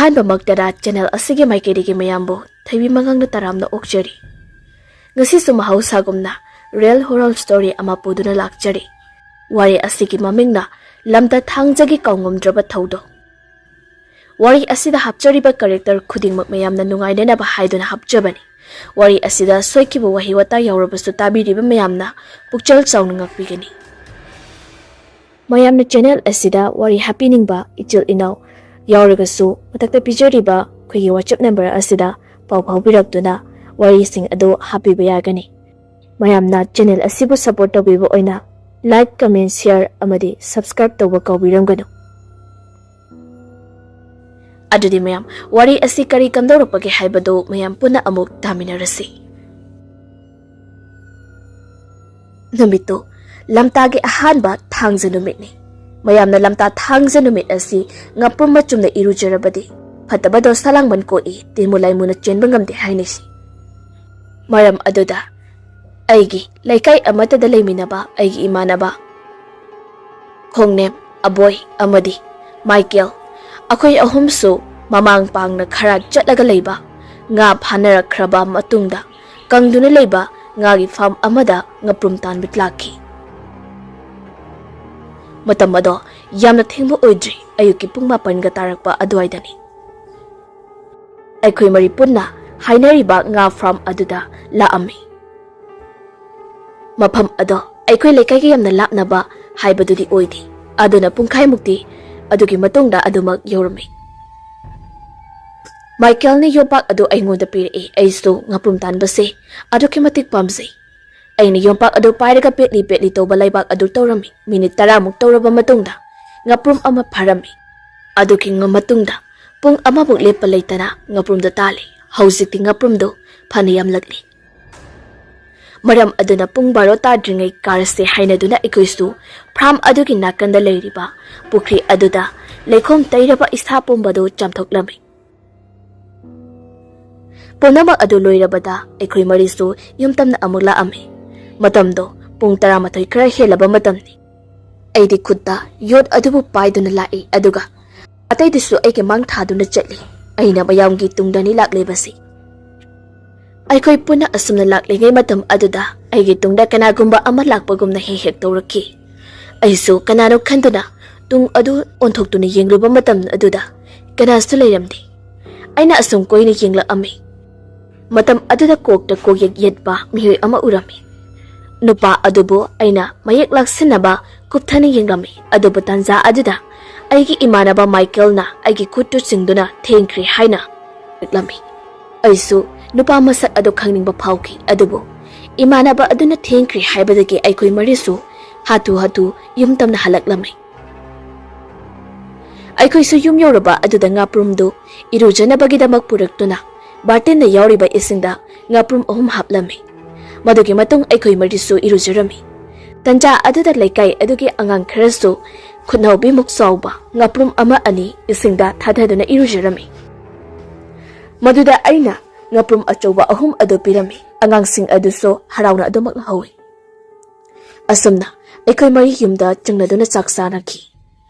ꯑꯍꯥꯟꯕꯃꯛꯇꯗ channel ꯑꯁꯤꯒꯤ ꯃꯥꯏꯀꯩꯗꯒꯤ ꯃꯌꯥꯝꯕꯨ ꯊꯣꯏꯕꯤ ꯃꯪꯒꯥꯡꯅ ꯇꯔꯥꯝꯅ ꯑꯣꯛꯆꯔꯤ꯫ ꯉꯁꯤꯁꯨ ꯃꯍꯧꯁꯥꯒꯨꯝꯅ ꯔꯤꯌꯦꯜ ꯍꯣꯔꯜ ꯁ꯭ꯇꯣꯔꯤ ꯑꯃ ꯄꯨꯗꯨꯅ ꯂꯥꯛꯆꯔꯤ꯫ ꯋꯥꯔꯤ ꯑꯁꯤꯒꯤ ꯃꯃꯤꯡꯅ ꯂꯝꯇ ꯊꯥꯡꯖꯒꯤ ꯀꯥꯎꯉꯝꯗ꯭ꯔꯕ ꯊꯧꯗꯣꯛ꯫ ꯋꯥꯔꯤ ꯑꯁꯤꯗ ꯍꯥꯞꯆꯔꯤꯕ ꯀꯦꯔꯦꯛꯇꯔ ꯈꯨꯗꯤꯡꯃꯛ ꯃꯌꯥꯝꯅ ꯅꯨꯡꯉꯥꯏꯅꯅꯕ ꯍꯥꯏꯗꯨꯅ ꯍꯥꯞꯆꯕꯅꯤ꯫ ꯋꯥꯔꯤ ꯑꯁꯤꯗ ꯁꯣꯏꯈꯤꯕ ꯋꯥꯍꯩ ꯋꯥꯇꯥ ꯌꯥꯎꯔꯕꯁꯨ ꯇꯥꯕꯤꯔꯤꯕ ꯃꯌꯥꯝꯅ ꯄꯨꯛꯆꯦꯜ ꯆꯥꯎꯅ ꯉꯥꯛꯄꯤꯒꯅꯤ꯫ ꯃꯌꯥꯝꯅ ꯆꯦꯅꯦꯜ ꯑꯁꯤꯗ ꯋꯥꯔꯤ ꯍꯥꯞꯄꯤꯅꯤꯡꯕ ꯏꯆꯤꯜ ꯏꯅꯥꯎ ꯌꯥꯎꯔꯒꯁꯨ ꯃꯊꯛꯇ ꯄꯤꯖꯔꯤꯕ ꯑꯩꯈꯣꯏꯒꯤ WhatsApp ꯅꯝꯕꯔ ꯑꯁꯤꯗ ꯄꯥꯎ ꯐꯥꯎꯕꯤꯔꯛꯇꯨꯅ ꯋꯥꯔꯤꯁꯤꯡ ꯑꯗꯨ ꯍꯥꯞꯄꯤꯕ ꯌꯥꯒꯅꯤ꯫ ꯃꯌꯥꯝꯅ ꯆꯦꯅꯦꯜ ꯑꯁꯤꯕꯨ ꯁꯄꯣꯔꯠ ꯇꯧꯕꯤꯕ ꯑꯣꯏꯅ ꯂꯥꯏꯛ, ꯀꯃꯦꯟ, ꯁꯦꯌꯔ ꯑꯃꯗꯤ ꯁꯕꯁꯀ꯭ꯔꯥꯏꯕ ꯇꯧꯕ ꯀꯥꯎꯕꯤꯔꯝꯒꯅꯨ꯫ ꯑꯗꯨꯗꯤ ꯃꯌꯥꯝ ꯋꯥꯔꯤ ꯑꯁꯤ ꯀꯔꯤ ꯀꯝꯗꯧꯔꯛꯄꯒꯦ ꯍꯥꯏꯕꯗꯨ ꯃꯌꯥꯝ ꯄꯨꯟꯅ ꯑꯃꯨꯛ ꯇꯥꯃꯤꯟꯅꯔꯁꯤ꯫ ꯅꯨꯃꯤꯠꯇꯨ ꯂꯝꯇꯥꯒꯤ ꯑꯍꯥꯟꯕ ꯊꯥꯡꯖ ꯅꯨꯃꯤꯠꯅꯤ꯫ ꯃꯌꯥꯝꯅ ꯂꯝꯇꯥ ꯊꯥꯡꯖ ꯅꯨꯃꯤꯠ ꯑꯁꯤ ꯉꯥꯄ꯭ꯔꯨꯝ ꯃꯆꯨꯝꯅ ꯏꯔꯨꯖꯔꯕꯗꯤ ꯐꯠꯇꯕꯗꯣ ꯁꯂꯥꯡꯕꯟ ꯀꯣꯛꯏ, ꯇꯤꯟꯃꯨ ꯂꯥꯏꯃꯨꯅ ꯆꯦꯟꯕ ꯉꯝꯗꯦ ꯍꯥꯏꯅꯁꯤ꯫ ꯃꯔꯝ ꯑꯗꯨꯗ ꯑꯩꯒꯤ ꯂꯩꯀꯥꯏ ꯑꯃꯠꯇꯗ ꯂꯩꯃꯤꯟꯅꯕ ꯑꯩꯒꯤ ꯏꯃꯥꯟꯅꯕ ꯈꯣꯡꯅꯦꯝ, ꯑꯕꯣꯏ ꯑꯃꯗꯤ ꯃꯥꯏꯀꯦꯜ, ꯑꯩꯈꯣꯏ ꯑꯍꯨꯝꯁꯨ ꯃꯃꯥꯡ ꯄꯥꯡꯅ ꯈꯔ ꯆꯠꯂꯒ ꯂꯩꯕ ꯉꯥ ꯐꯥꯅꯔꯛꯈ꯭ꯔꯕ ꯃꯇꯨꯡꯗ ꯀꯪꯗꯨꯅ ꯂꯩꯕ ꯉꯥꯒꯤ ꯐꯥꯔꯝ ꯑꯃꯗ ꯉꯥꯄ꯭ꯔꯨꯝ ꯇꯥꯟꯕ ꯂꯥꯛꯈꯤ꯫ ꯃꯇꯝ ꯑꯗꯣ ꯌꯥꯝꯅ ꯊꯦꯡꯕ ꯑꯣꯏꯗ꯭ꯔꯤ, ꯑꯌꯨꯛꯀꯤ ꯄꯨꯡ 9ꯒ ꯇꯥꯔꯛꯄ ꯑꯗꯨꯋꯥꯏꯗꯅꯤ꯫ ꯑꯩꯈꯣꯏ ꯃꯔꯤ ꯄꯨꯟꯅ ꯍꯥꯏꯅꯔꯤꯕ ꯉꯥ ꯐꯥꯔꯝ ꯑꯗꯨꯗ ꯂꯥꯛꯑꯝꯃꯤ꯫ ꯃꯐꯝ ꯑꯗꯣ ꯑꯩꯈꯣꯏ ꯂꯩꯀꯥꯏꯒ ꯌꯥꯝꯅ ꯂꯥꯞꯅꯕ ꯍꯥꯏꯕꯗꯨꯗꯤ ꯑꯣꯏꯗꯦ, ꯑꯗꯨꯅ ꯄꯨꯡꯈꯥꯏꯃꯨꯛꯇꯤ ꯑꯗꯨꯒꯤ ꯃꯇꯨꯡꯗ ꯑꯗꯨꯃꯛ ꯌꯧꯔꯝꯃꯤ꯫ ꯃꯥꯏꯀꯦꯜꯅ ꯌꯣꯝꯄꯥꯛ ꯑꯗꯨ ꯑꯩꯉꯣꯟꯗ ꯄꯤꯔꯛꯏ꯫ ꯑꯩꯁꯨ ꯉꯥꯄ꯭ꯔꯨꯝ ꯇꯥꯟꯕꯁꯦ ꯑꯗꯨꯛꯀꯤ ꯃꯇꯤꯛ ꯄꯥꯝꯖꯩ꯫ ꯑꯩꯅ ꯌꯣꯝꯄꯥꯛ ꯑꯗꯨ ꯄꯥꯏꯔꯒ ꯄꯦꯠꯂꯤ ꯄꯦꯠꯂꯤ ꯇꯧꯕ ꯂꯩꯕꯥꯛ ꯑꯗꯨ ꯇꯧꯔꯝꯃꯤ꯫ ꯃꯤꯅꯤꯠ 10ꯃꯨꯛ ꯇꯧꯔꯕ ꯃꯇꯨꯡꯗ ꯉꯥꯄ꯭ꯔꯨꯝ ꯑꯃ ꯐꯥꯔꯝꯃꯤ꯫ ꯑꯗꯨꯒꯤ ꯃꯇꯨꯡꯗ ꯄꯨꯡ ꯑꯃꯃꯨꯛ ꯂꯦꯞꯄ ꯂꯩꯇꯅ ꯉꯥꯄ꯭ꯔꯨꯝꯗꯣ ꯇꯥꯜꯂꯤ꯫ ꯍꯧꯖꯤꯛꯇꯤ ꯉꯥꯄ꯭ꯔꯨꯝꯗꯣ ꯐꯅ ꯌꯥꯝꯂꯛꯂꯤ꯫ ꯃꯔꯝ ꯑꯗꯨꯅ ꯄꯨꯡ 12 ꯇꯥꯗ꯭ꯔꯤꯉꯩ ꯀꯥꯔꯁꯦ ꯍꯥꯏꯅꯗꯨꯅ ꯑꯩꯈꯣꯏꯁꯨ ꯐꯥꯔꯝ ꯑꯗꯨꯒꯤ ꯅꯥꯀꯟꯗ ꯂꯩꯔꯤꯕ ꯄꯨꯈ꯭ꯔꯤ ꯑꯗꯨꯗ ꯂꯩꯈꯣꯝ ꯇꯩꯔꯕ ꯏꯁꯥ ꯄꯨꯝꯕꯗꯨ ꯆꯥꯝꯊꯣꯛꯂꯝꯃꯤ꯫ ꯄꯨꯝꯅꯃꯛ ꯑꯗꯨ ꯂꯣꯏꯔꯕꯗ ꯑꯩꯈꯣꯏ ꯃꯔꯤꯁꯨ ꯌꯨꯝꯇꯝꯅ ꯑꯃꯨꯛ ꯂꯥꯛꯑꯝꯃꯤ꯫ ꯃꯇꯝꯗꯣ ꯄꯨꯡ 12 ꯈꯔ ꯍꯦꯜꯂꯕ ꯃꯇꯝꯅꯤ꯫ ꯑꯩꯗꯤ ꯈꯨꯠꯇ ꯌꯣꯠ ꯑꯗꯨꯕꯨ ꯄꯥꯏꯗꯨꯅ ꯂꯥꯛꯏ, ꯑꯗꯨꯒ ꯑꯇꯩꯗꯨꯁꯨ ꯑꯩꯒꯤ ꯃꯥꯡ ꯊꯥꯗꯨꯅ ꯆꯠꯂꯤ꯫ ꯑꯩꯅ ꯃꯌꯥꯝꯒꯤ ꯇꯨꯡꯗꯅꯤ ꯂꯥꯛꯂꯤꯕꯁꯤ꯫ ꯑꯩꯈꯣই ꯄꯨꯟꯅ ꯑꯁꯨꯝꯅ ꯂꯥꯛꯂꯤꯉꯩ ꯃꯇꯝ ꯑꯗꯨꯗ ꯑꯩꯒꯤ ꯇꯨꯡꯗ ꯀꯅꯥꯒꯨꯝꯕ ꯑꯃ ꯂꯥꯛꯄꯒꯨꯝꯅ ꯍꯦꯛ ꯍꯦꯛ ꯇꯧꯔꯛꯈꯤ꯫ ꯑꯩꯁꯨ ꯀꯅꯥꯅꯣ ꯈꯟꯗꯨꯅ ꯇꯨꯡ ꯑꯗꯨ ꯑꯣꯟꯊꯣꯛꯇꯨꯅ ꯌꯦꯡꯂꯨꯕ ꯃꯇꯝ ꯑꯗꯨꯗ ꯀꯅꯥꯁꯨ ꯂꯩꯔꯝꯗꯦ꯫ ꯑꯩꯅ ꯑꯁꯨꯝ ꯀꯣꯏꯅ ꯌꯦꯡꯂꯛꯑꯝꯃꯤ꯫ ꯃꯇꯝ ꯑꯗꯨꯗ ꯀꯣꯛꯇ ꯀꯣꯛꯌꯦꯛ ꯌꯦꯠꯄ ꯃꯤꯑꯣꯏ ꯑꯃ ꯎꯔꯝꯃꯤ꯫ ꯅꯨꯄꯥ ꯑꯗꯨꯕꯨ ꯑꯩꯅ ꯃꯌꯦꯛ ꯂꯥꯛꯁꯤꯟꯅꯕ ꯀꯨꯞꯊꯅ ꯌꯦꯡꯂꯝꯃꯤ꯫ ꯑꯗꯨꯕꯨ ꯇꯥꯟꯖꯥ ꯑꯗꯨꯗ ꯑꯩꯒꯤ ꯏꯃꯥꯟꯅꯕ ꯃꯥꯏꯀꯦꯜꯅ ꯑꯩꯒꯤ ꯈꯨꯠꯇꯨ ꯆꯤꯡꯗꯨꯅ ꯊꯦꯡꯈ꯭ꯔꯦ ꯍꯥꯏꯅ ꯂꯛꯂꯝꯃꯤ꯫ ꯑꯩꯁꯨ ꯅꯨꯄꯥ ꯃꯁꯛ ꯑꯗꯨ ꯈꯪꯅꯤꯡꯕ ꯐꯥꯎꯈꯤ, ꯑꯗꯨꯕꯨ ꯏꯃꯥꯟꯅꯕ ꯑꯗꯨꯅ ꯊꯦꯡꯈ꯭ꯔꯦ ꯍꯥꯏꯕꯗꯒꯤ ꯑꯩꯈꯣꯏ ꯃꯔꯤꯁꯨ ꯍꯥꯊꯨ ꯍꯥꯊꯨ ꯌꯨꯝꯇꯝꯅ ꯍꯜꯂꯛꯂꯝꯃꯤ꯫ ꯑꯩꯈꯣꯏꯁꯨ ꯌꯨꯝ ꯌꯧꯔꯕ ꯑꯗꯨꯗ ꯉꯥꯄ꯭ꯔꯨꯝꯗꯨ ꯏꯔꯨꯖꯅꯕꯒꯤꯗꯃꯛ ꯄꯨꯔꯛꯇꯨꯅ ꯕꯥꯔꯇꯤꯟꯗ ꯌꯥꯎꯔꯤꯕ ꯏꯁꯤꯡꯗ ꯉꯥꯄ꯭ꯔꯨꯝ 3 ꯍꯥꯞꯂꯝꯃꯤ꯫ ꯃꯗꯨꯒꯤ ꯃꯇꯨꯡ ꯑꯩꯈꯣꯏ ꯃꯔꯤꯁꯨ ꯏꯔꯨꯖꯔꯝꯃꯤ꯫ ꯇꯟꯖꯥ ꯑꯗꯨꯗ ꯂꯩꯀꯥꯏ ꯑꯗꯨꯒꯤ ꯑꯉꯥꯡ ꯈꯔꯁꯨ ꯈꯨꯠꯅꯥꯎꯕꯤꯃꯨꯛ ꯆꯥꯎꯕ ꯉꯥꯄ꯭ꯔꯨꯝ 1-2 ꯏꯁꯤꯡꯗ ꯊꯥꯗꯗꯨꯅ ꯏꯔꯨꯖꯔꯝꯃꯤ꯫ ꯃꯗꯨꯗ ꯑꯩꯅ ꯉꯥꯄ꯭ꯔꯨꯝ ꯑꯆꯧꯕ 3 ꯑꯗꯨ ꯄꯤꯔꯝꯃꯤ꯫ ꯑꯉꯥꯡꯁꯤꯡ ꯑꯗꯨꯁꯨ ꯍꯔꯥꯎꯅ ꯑꯗꯨꯃꯛ ꯂꯧꯍꯧꯏ꯫ ꯑꯁꯨꯝꯅ ꯑꯩꯈꯣꯏ ꯃꯔꯤ ꯌꯨꯝꯗ ꯆꯪꯂꯗꯨꯅ ꯆꯥꯛ ꯆꯥꯅꯈꯤ꯫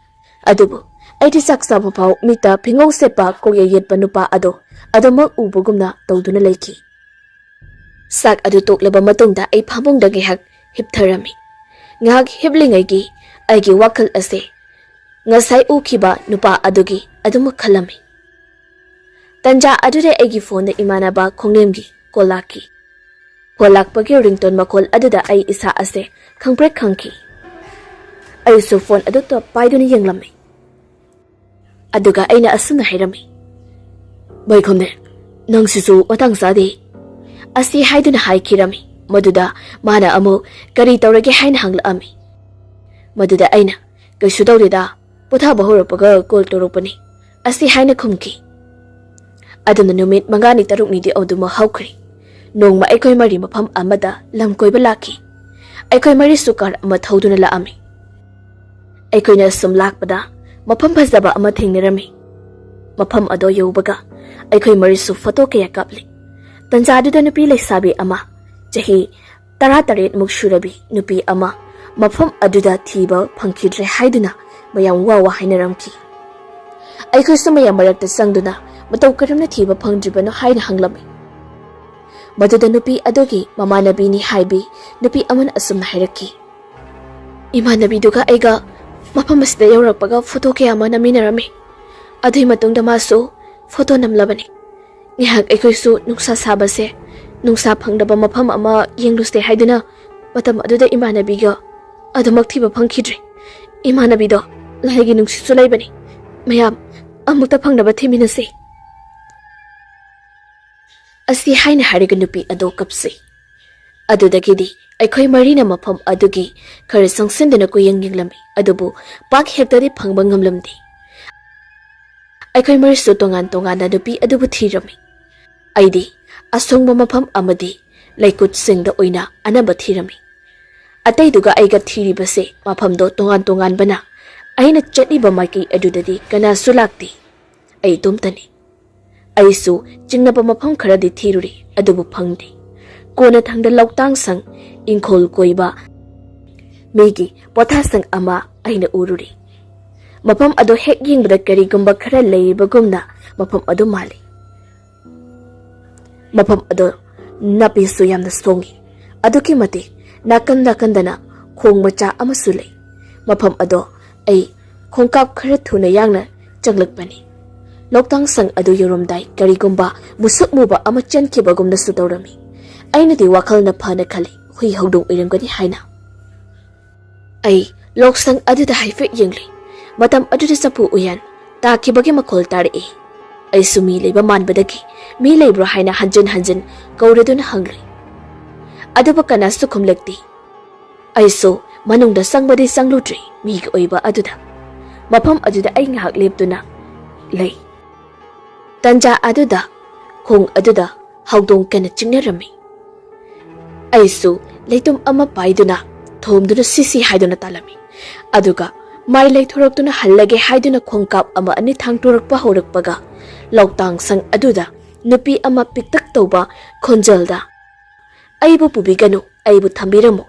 ꯑꯗꯨꯕꯨ ꯑꯩꯗꯤ ꯆꯥꯛ ꯆꯥꯕ ꯐꯥꯎ ꯃꯤꯠꯇ ꯐꯤꯉꯧ ꯁꯦꯠꯄ ꯀꯣꯛꯌꯦꯛ ꯌꯦꯠꯄ ꯅꯨꯄꯥ ꯑꯗꯣ ꯑꯗꯨꯃꯛ ꯎꯕꯒꯨꯝꯅ ꯇꯧꯗꯨꯅ ꯂꯩꯈꯤ꯫ ꯆꯥꯛ ꯑꯗꯨ ꯇꯣꯛꯂꯕ ꯃꯇꯨꯡꯗ ꯑꯩ ꯐꯃꯨꯡꯗ ꯉꯥꯏꯍꯥꯛ ꯍꯤꯞꯊꯔꯝꯃꯤ꯫ ꯉꯥꯏꯍꯥꯛ ꯍꯤꯞꯂꯤꯉꯩꯒꯤ ꯑꯩꯒꯤ ꯋꯥꯈꯜ ꯑꯁꯦ ꯉꯁꯥꯏ ꯎꯈꯤꯕ ꯅꯨꯄꯥ ꯑꯗꯨꯒꯤ ꯑꯗꯨꯃꯛ ꯈꯜꯂꯝꯃꯤ꯫ ꯇꯟꯖꯥ ꯑꯗꯨꯗ ꯑꯩꯒꯤ ꯐꯣꯟꯗ ꯏꯃꯥꯟꯅꯕ ꯈꯣꯡꯅꯦꯝꯒꯤ ꯀꯣꯜ ꯂꯥꯛꯈꯤ꯫ ꯀꯣꯜ ꯂꯥꯛꯄꯒꯤ ꯔꯤꯡꯇꯣꯟ ꯃꯈꯣꯜ ꯑꯗꯨꯗ ꯑꯩ ꯏꯁꯥ ꯑꯁꯦ ꯈꯪꯄ꯭ꯔꯦꯛ ꯈꯪꯈꯤ꯫ ꯑꯩꯁꯨ ꯐꯣꯟ ꯑꯗꯨ ꯄꯥꯏꯗꯨꯅ ꯌꯦꯡꯂꯝꯃꯤ꯫ ꯑꯗꯨꯒ ꯑꯩꯅ ꯑꯁꯨꯝꯅ ꯍꯥꯏꯔꯝꯃꯤ, "ꯚꯥꯏ ꯈꯣꯡꯅꯦ, ꯅꯪꯁꯤꯁꯨ ꯃꯇꯥꯡ ꯆꯥꯗꯦ" ꯑꯁꯤ ꯍꯥꯏꯗꯨꯅ ꯍꯥꯏꯈꯤꯔꯝꯃꯤ꯫ ꯃꯗꯨꯗ ꯃꯥꯅ ꯑꯃꯨꯛ ꯀꯔꯤ ꯇꯧꯔꯒꯦ ꯍꯥꯏꯅ ꯍꯪꯂꯛꯑꯝꯃꯤ꯫ ꯃꯗꯨꯗ ꯑꯩꯅ "ꯀꯩꯁꯨ ꯇꯧꯗꯦꯗ, ꯄꯣꯊꯥꯕ ꯍꯧꯔꯛꯄꯒ ꯀꯣꯜ ꯇꯧꯔꯛꯄꯅꯤ" ꯑꯁꯤ ꯍꯥꯏꯅ ꯈꯨꯝꯈꯤ꯫ ꯑꯗꯨꯅ ꯅꯨꯃꯤꯠ 5-6ꯅꯤꯗꯤ ꯑꯗꯨꯃꯛ ꯍꯧꯈ꯭ꯔꯦ꯫ ꯅꯣꯡꯃ ꯑꯩꯈꯣꯏ ꯃꯔꯤ ꯃꯐꯝ ꯑꯃꯗ ꯂꯝ ꯀꯣꯏꯕ ꯂꯥꯛꯈꯤ꯫ ꯑꯩꯈꯣꯏ ꯃꯔꯤꯁꯨ ꯀꯥꯔ ꯑꯃ ꯊꯧꯗꯨꯅ ꯂꯥꯛꯑꯝꯃꯤ꯫ ꯑꯩꯈꯣꯏꯅ ꯁꯨꯝ ꯂꯥꯛꯄꯗ ꯃꯐꯝ ꯐꯖꯕ ꯑꯃ ꯊꯦꯡꯅꯔꯝꯃꯤ꯫ ꯃꯐꯝ ꯑꯗꯣ ꯌꯧꯕꯒ ꯑꯩꯈꯣꯏ ꯃꯔꯤꯁꯨ ꯐꯣꯇꯣ ꯀꯌꯥ ꯀꯥꯞꯂꯤ꯫ ꯇꯟꯖꯥꯗꯨꯗ ꯅꯨꯄꯤ ꯂꯩꯁꯥꯕꯤ ꯑꯃ ꯆꯍꯤ 18-muꯛ ꯁꯨꯔꯕꯤ ꯅꯨꯄꯤ ꯑꯃ ꯃꯐꯝ ꯑꯗꯨꯗ ꯊꯤꯕ ꯐꯪꯈꯤꯗ꯭ꯔꯦ ꯍꯥꯏꯗꯨꯅ ꯃꯌꯥꯝ ꯋꯥ ꯍꯥꯏꯅꯔꯝꯈꯤ꯫ ꯑꯩꯈꯣꯏ ꯁꯨꯃꯌꯥꯝ ꯃꯔꯛꯇ ꯆꯪꯗꯨꯅ ꯃꯇꯧ ꯀꯔꯝꯅ ꯊꯤꯕ ꯐꯪꯗ꯭ꯔꯤꯕꯅꯣ ꯍꯥꯏꯅ ꯍꯪꯂꯝꯃꯤ꯫ ꯃꯗꯨꯗ ꯅꯨꯄꯤ ꯑꯗꯨꯒꯤ ꯃꯃꯥꯟꯅꯕꯤꯅꯤ ꯍꯥꯏꯕꯤ ꯅꯨꯄꯤ ꯑꯃꯅ ꯑꯁꯨꯝꯅ ꯍꯥꯏꯔꯛꯈꯤ꯫ ꯏꯃꯥꯟꯅꯕꯤꯗꯨꯒ ꯑꯩꯒ ꯃꯐꯝ ꯑꯁꯤꯗ ꯌꯧꯔꯛꯄꯒ ꯐꯣꯇꯣ ꯀꯌꯥ ꯑꯃ ꯅꯝꯃꯤꯟꯅꯔꯝꯃꯤ꯫ ꯑꯗꯨꯒꯤ ꯃꯇꯨꯡꯗ ꯃꯥꯁꯨ ꯐꯣꯇꯣ ꯅꯝꯂꯕꯅꯤ꯫ ꯉꯥꯏꯍꯥꯛ ꯑꯩꯈꯣꯏꯁꯨ ꯅꯨꯡꯁꯥ ꯁꯥꯕꯁꯦ ꯅꯨꯡꯁꯥ ꯐꯪꯗꯕ ꯃꯐꯝ ꯑꯃ ꯌꯦꯡꯂꯨꯁꯦ ꯍꯥꯏꯗꯨꯅ ꯃꯇꯝ ꯑꯗꯨꯗ ꯏꯃꯥꯟꯅꯕꯤꯒ ꯑꯗꯨꯃꯛ ꯊꯤꯕ ꯐꯪꯈꯤꯗ꯭ꯔꯦ꯫ ꯏꯃꯥꯟꯅꯕꯤꯗꯣ ꯂꯥꯏꯒꯤ ꯅꯨꯡꯁꯤꯠꯁꯨ ꯂꯩꯕꯅꯤ꯫ ꯃꯌꯥꯝ ꯑꯃꯨꯛꯇ ꯐꯪꯅꯕ ꯊꯤꯃꯤꯟꯅꯁꯤ ꯑꯁꯤ ꯍꯥꯏꯅ ꯍꯥꯏꯔꯒ ꯅꯨꯄꯤ ꯑꯗꯣ ꯀꯞꯁꯤ꯫ ꯑꯗꯨꯗꯒꯤꯗꯤ ꯑꯩꯈꯣꯏ ꯃꯔꯤꯅ ꯃꯐꯝ ꯑꯗꯨꯒꯤ ꯈꯔ ꯆꯪꯁꯤꯟꯗꯨꯅ ꯀꯨꯌꯦꯡ ꯌꯦꯡꯂꯝꯃꯤ, ꯑꯗꯨꯕꯨ ꯄꯥꯛ ꯍꯦꯛꯇꯗꯤ ꯐꯪꯕ ꯉꯝꯂꯝꯗꯦ꯫ ꯑꯩꯈꯣꯏ ꯃꯔꯤꯁꯨ ꯇꯣꯉꯥꯟ ꯇꯣꯉꯥꯟꯅ ꯅꯨꯄꯤ ꯑꯗꯨꯕꯨ ꯊꯤꯔꯝꯃꯤ꯫ ꯑꯩꯗꯤ ꯑꯁꯣꯡꯕ ꯃꯐꯝ ꯑꯃꯗꯤ ꯂꯩꯀꯨꯠꯁꯤꯡꯗ ꯑꯣꯏꯅ ꯑꯅꯝꯕ ꯊꯤꯔꯝꯃꯤ꯫ ꯑꯇꯩꯗꯨꯒ ꯑꯩꯒ ꯊꯤꯔꯤꯕꯁꯦ ꯃꯐꯝꯗꯣ ꯇꯣꯉꯥꯟ ꯇꯣꯉꯥꯟꯕꯅ ꯑꯩꯅ ꯆꯠꯂꯤꯕ ꯃꯥꯏꯀꯩ ꯑꯗꯨꯗꯗꯤ ꯀꯅꯥꯁꯨ ꯂꯥꯛꯇꯦ꯫ ꯑꯩ ꯏꯇꯣꯝꯇꯅꯤ꯫ ꯑꯩꯁꯨ ꯆꯤꯡꯅꯕ ꯃꯐꯝ ꯈꯔꯗꯤ ꯊꯤꯔꯨꯔꯤ, ꯑꯗꯨꯕꯨ ꯐꯪꯗꯦ꯫ ꯀꯣꯟꯅꯊꯪꯗ ꯂꯧꯇꯥꯡꯁꯪ ꯏꯪꯈꯣꯜ ꯀꯣꯏꯕ ꯃꯤꯒꯤ ꯄꯣꯊꯥꯁꯪ ꯑꯃ ꯑꯩꯅ ꯎꯔꯨꯔꯤ꯫ ꯃꯐꯝ ꯑꯗꯨ ꯍꯦꯛ ꯌꯦꯡꯕꯗ ꯀꯔꯤꯒꯨꯝꯕ ꯈꯔ ꯂꯩꯔꯤꯕꯒꯨꯝꯅ ꯃꯐꯝ ꯑꯗꯨ ꯃꯥꯜꯂꯤ꯫ ꯃꯐꯝ ꯑꯗꯨ ꯅꯥꯄꯤꯁꯨ ꯌꯥꯝꯅ ꯁꯣꯡꯉꯤ꯫ ꯑꯗꯨꯛꯀꯤ ꯃꯇꯤꯛ ꯅꯥꯀꯟ ꯅꯥꯀꯟꯗꯅ ꯈꯣꯡ ꯃꯆꯥ ꯑꯃꯁꯨ ꯂꯩ꯫ ꯃꯐꯝ ꯑꯗꯣ ꯑꯩ ꯈꯣꯡꯀꯥꯞ ꯈꯔ ꯊꯨꯅ ꯌꯥꯡꯅ ꯆꯪꯂꯛꯄꯅꯤ꯫ ꯂꯧꯇꯥꯡꯁꯪ ꯑꯗꯨ ꯌꯧꯔꯝꯗꯥꯏ ꯀꯔꯤꯒꯨꯝꯕ ꯃꯨꯁꯨꯛ ꯃꯨꯕ ꯑꯃ ꯆꯦꯟꯈꯤꯕꯒꯨꯝꯅꯁꯨ ꯇꯧꯔꯝꯃꯤ꯫ ꯑꯩꯅꯗꯤ ꯋꯥꯈꯜꯅ ꯐꯅ ꯈꯜꯂꯤ ꯍꯨꯏ ꯍꯧꯗꯣꯡ ꯑꯣꯏꯔꯝꯒꯅꯤ ꯍꯥꯏꯅ꯫ ꯑꯩ ꯂꯣꯛꯁꯪ ꯑꯗꯨꯗ ꯍꯥꯏꯐꯦꯠ ꯌꯦꯡꯂꯤ꯫ ꯃꯇꯝ ꯑꯗꯨꯗ ꯆꯐꯨ ꯎꯌꯥꯟ ꯇꯥꯈꯤꯕꯒꯤ ꯃꯈꯣꯜ ꯇꯥꯔꯛꯏ꯫ ꯑꯩꯁꯨ ꯃꯤ ꯂꯩꯕ ꯃꯥꯟꯕꯗꯒꯤ ꯃꯤ ꯂꯩꯕ꯭ꯔꯣ ꯍꯥꯏꯅ ꯍꯟꯖꯤꯟ ꯍꯟꯖꯤꯟ ꯀꯧꯔꯗꯨꯅ ꯍꯪꯂꯨꯏ, ꯑꯗꯨꯕꯨ ꯀꯅꯥꯁꯨ ꯈꯨꯝꯂꯛꯇꯦ꯫ ꯑꯩꯁꯨ ꯃꯅꯨꯡꯗ ꯆꯪꯕꯗꯤ ꯆꯪꯂꯨꯗ꯭ꯔꯤ ꯃꯤꯒꯤ ꯑꯣꯏꯕ ꯑꯗꯨꯗ꯫ ꯃꯐꯝ ꯑꯗꯨꯗ ꯑꯩ ꯉꯥꯏꯍꯥꯛ ꯂꯦꯞꯇꯨꯅ ꯂꯩ꯫ ꯇꯟꯖꯥ ꯑꯗꯨꯗ ꯈꯣꯡ ꯑꯗꯨꯗ ꯍꯧꯗꯣꯡ ꯀꯟꯅ ꯆꯤꯛꯅꯔꯝꯃꯤ꯫ ꯑꯩꯁꯨ ꯂꯩꯇꯨꯝ ꯑꯃ ꯄꯥꯏꯗꯨꯅ ꯊꯣꯝꯗꯨꯅ ꯁꯤꯁꯤ ꯍꯥꯏꯗꯨꯅ ꯇꯥꯜꯂꯝꯃꯤ꯫ ꯑꯗꯨꯒ ꯃꯥꯏ ꯂꯩꯊꯣꯔꯛꯇꯨꯅ ꯍꯜꯂꯒꯦ ꯍꯥꯏꯗꯨꯅ ꯈꯣꯡꯀꯥꯞ ꯑꯃ ꯑꯅꯤ ꯊꯥꯡꯇꯣꯔꯛꯄ ꯍꯧꯔꯛꯄꯒ ꯂꯧꯇꯥꯡꯁꯪ ꯑꯗꯨꯗ ꯅꯨꯄꯤ ꯑꯃ ꯄꯤꯛꯇꯛ ꯇꯧꯕ ꯈꯣꯟꯖꯦꯜꯗ "ꯑꯩꯕꯨ ꯄꯨꯕꯤꯒꯅꯨ, ꯑꯩꯕꯨ ꯊꯝꯕꯤꯔꯝꯃꯨ"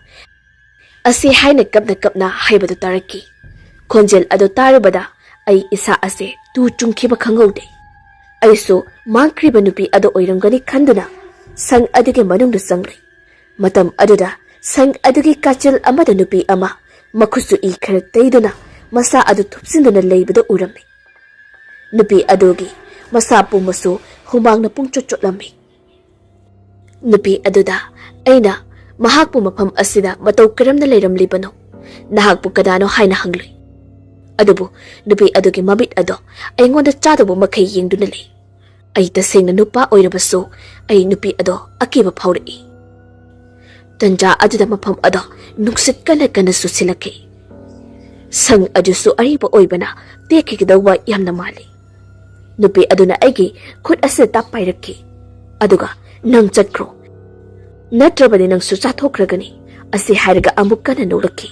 ꯑꯁꯤ ꯍꯥꯏꯅ ꯀꯞꯅ ꯀꯞꯅ ꯍꯥꯏꯕꯗꯨ ꯇꯥꯔꯛꯈꯤ꯫ ꯈꯣꯟꯖꯦꯜ ꯑꯗꯨ ꯇꯥꯔꯨꯕꯗ ꯑꯩ ꯏꯁꯥ ꯑꯁꯦ ꯇꯨ ꯆꯨꯡꯈꯤꯕ ꯈꯪꯍꯧꯗꯦ꯫ ꯑꯩꯁꯨ ꯃꯥꯡꯈ꯭ꯔꯤꯕ ꯅꯨꯄꯤ ꯑꯗꯨ ꯑꯣꯏꯔꯝꯒꯅꯤ ꯈꯟꯗꯨꯅ ꯁꯪ ꯑꯗꯨꯒꯤ ꯃꯅꯨꯡꯗ ꯆꯪꯂꯩ꯫ ꯃꯇꯝ ꯑꯗꯨꯗ ꯁꯪ ꯑꯗꯨꯒꯤ ꯀꯥꯆꯤꯜ ꯑꯃꯗ ꯅꯨꯄꯤ ꯑꯃ ꯃꯈꯨꯠꯁꯨ ꯏ ꯈꯔ ꯇꯩꯗꯨꯅ ꯃꯁꯥ ꯑꯗꯨ ꯊꯨꯞꯆꯤꯟꯗꯨꯅ ꯂꯩꯕꯗ ꯎꯔꯝꯃꯤ꯫ ꯅꯨꯄꯤ ꯑꯗꯨꯒꯤ ꯃꯁꯥ ꯄꯨꯝꯕꯁꯨ ꯍꯨꯃꯥꯡꯅ ꯄꯨꯡꯆꯣꯠ ꯆꯣꯠꯂꯝꯃꯤ꯫ ꯅꯨꯄꯤ ꯑꯗꯨꯗ ꯑꯩꯅ ꯃꯍꯥꯛꯄꯨ ꯃꯐꯝ ꯑꯁꯤꯗ ꯃꯇꯧ ꯀꯔꯝꯅ ꯂꯩꯔꯝꯂꯤꯕꯅꯣ, ꯅꯍꯥꯛꯄꯨ ꯀꯅꯥꯅꯣ ꯍꯥꯏꯅ ꯍꯪꯂꯨꯏ꯫ ꯑꯗꯨꯕꯨ ꯅꯨꯄꯤ ꯑꯗꯨꯒꯤ ꯃꯃꯤꯠ ꯑꯗꯣ ꯑꯩꯉꯣꯟꯗ ꯆꯥꯗꯧꯕ ꯃꯈꯩ ꯌꯦꯡꯗꯨꯅ ꯂꯩ꯫ ꯑꯩ ꯇꯁꯦꯡꯅ ꯅꯨꯄꯥ ꯑꯣꯏꯔꯕꯁꯨ ꯑꯩ ꯅꯨꯄꯤ ꯑꯗꯣ ꯑꯀꯤꯕ ꯐꯥꯎꯔꯛꯏ꯫ ꯇꯟꯖꯥ ꯑꯗꯨꯗ ꯃꯐꯝ ꯑꯗꯣ ꯅꯨꯡꯁꯤꯠ ꯀꯟꯅ ꯀꯟꯅꯁꯨ ꯁꯤꯜꯂꯛꯈꯤ꯫ ꯁꯪ ꯑꯗꯨꯁꯨ ꯑꯔꯤꯕ ꯑꯣꯏꯕꯅ ꯇꯦꯛꯈꯤꯒꯗꯧꯕ ꯌꯥꯝꯅ ꯃꯥꯜꯂꯤ꯫ ꯅꯨꯄꯤ ꯑꯗꯨꯅ ꯑꯩꯒꯤ ꯈꯨꯠ ꯑꯁꯤꯗ ꯇꯥꯞ ꯄꯥꯏꯔꯛꯈꯤ꯫ ꯑꯗꯨꯒ "ꯅꯪ ꯆꯠꯈ꯭ꯔꯣ, ꯅꯠꯇ꯭ꯔꯕꯗꯤ ꯅꯪꯁꯨ ꯆꯥꯊꯣꯛꯈ꯭ꯔꯒꯅꯤ" ꯑꯁꯤ ꯍꯥꯏꯔꯒ ꯑꯃꯨꯛ ꯀꯟꯅ ꯅꯣꯛꯂꯛꯈꯤ꯫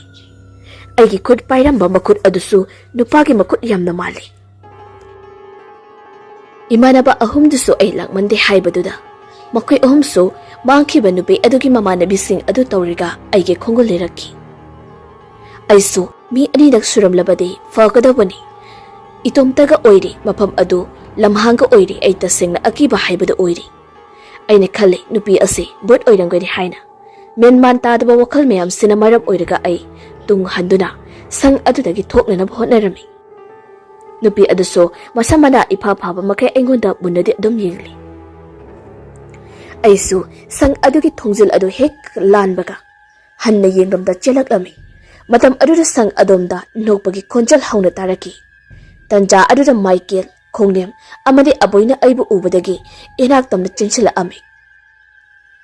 ꯑꯩꯒꯤ ꯈꯨꯠ ꯄꯥꯏꯔꯝꯕ ꯃꯈꯨꯠ ꯑꯗꯨꯁꯨ ꯅꯨꯄꯥꯒꯤ ꯃꯈꯨꯠ ꯌꯥꯝꯅ ꯃꯥꯜꯂꯤ꯫ ꯏꯃꯥꯟꯅꯕ ꯑꯍꯨꯝꯗꯨꯁꯨ ꯑꯩ ꯂꯥꯛꯃꯟꯗꯦ ꯍꯥꯏꯕꯗꯨꯗ ꯃꯈꯣꯏ ꯑꯍꯨꯝꯁꯨ ꯃꯥꯡꯈꯤꯕ ꯅꯨꯄꯤ ꯑꯗꯨꯒꯤ ꯃꯃꯥꯟꯅꯕꯤꯁꯤꯡ ꯑꯗꯨ ꯇꯧꯔꯒ ꯑꯩꯒꯤ ꯈꯣꯡꯒꯨꯜ ꯂꯩꯔꯛꯈꯤ꯫ ꯑꯩꯁꯨ ꯃꯤ ꯑꯅꯤꯔꯛ ꯁꯨꯔꯝꯂꯕꯗꯤ ꯐꯒꯗꯧꯕꯅꯤ꯫ ꯏꯇꯣꯝꯇꯒ ꯑꯣꯏꯔꯤ, ꯃꯐꯝ ꯑꯗꯨ ꯂꯝꯍꯥꯡꯒ ꯑꯣꯏꯔꯤ, ꯑꯩ ꯇꯁꯦꯡꯅ ꯑꯀꯤꯕ ꯍꯥꯏꯕꯗꯨ ꯑꯣꯏꯔꯤ꯫ ꯑꯩꯅ ꯈꯜꯂꯤ ꯅꯨꯄꯤ ꯑꯁꯤ ꯕꯨꯠ ꯑꯣꯏꯔꯝꯒꯅꯤ ꯍꯥꯏꯅ꯫ ꯃꯦꯟꯃꯥꯟ ꯇꯥꯗꯕ ꯋꯥꯈꯜ ꯃꯌꯥꯝꯁꯤꯅ ꯃꯔꯝ ꯑꯣꯏꯔꯒ ꯑꯩ ꯇꯨꯡ ꯍꯟꯗꯨꯅ ꯁꯪ ꯑꯗꯨꯗꯒꯤ ꯊꯣꯛꯅꯅꯕ ꯍꯣꯠꯅꯔꯝꯃꯤ꯫ ꯅꯨꯄꯤ ꯑꯗꯨꯁꯨ ꯃꯁꯥ ꯃꯅꯥ ꯏꯐꯥ ꯐꯥꯕ ꯃꯈꯩ ꯑꯩꯉꯣꯟꯗ ꯃꯨꯟꯅꯗꯤ ꯑꯗꯨꯝ ꯌꯦꯡꯂꯤ꯫ ꯑꯩꯁꯨ ꯁꯪ ꯑꯗꯨꯒꯤ ꯊꯣꯡꯖꯤꯜ ꯑꯗꯨ ꯍꯦꯛ ꯂꯥꯟꯕꯒ ꯍꯟꯅ ꯌꯦꯡꯂꯝꯗ ꯆꯦꯜꯂꯛꯂꯝꯃꯤ꯫ ꯃꯇꯝ ꯑꯗꯨꯗ ꯁꯪ ꯑꯗꯣꯝꯗ ꯅꯣꯛꯄꯒꯤ ꯈꯣꯟꯖꯦꯜ ꯍꯧꯅ ꯇꯥꯔꯛꯈꯤ꯫ ꯇꯟꯖꯥ ꯑꯗꯨꯗ ꯃꯥꯏꯀꯦꯜ, ꯈꯣꯡꯅꯦꯝ ꯑꯃꯗꯤ ꯑꯕꯣꯏꯅ ꯑꯩꯕꯨ ꯎꯕꯗꯒꯤ ꯏꯅꯥꯛ ꯇꯝꯅ ꯆꯦꯟꯁꯤꯜꯂꯛꯑꯝꯃꯤ꯫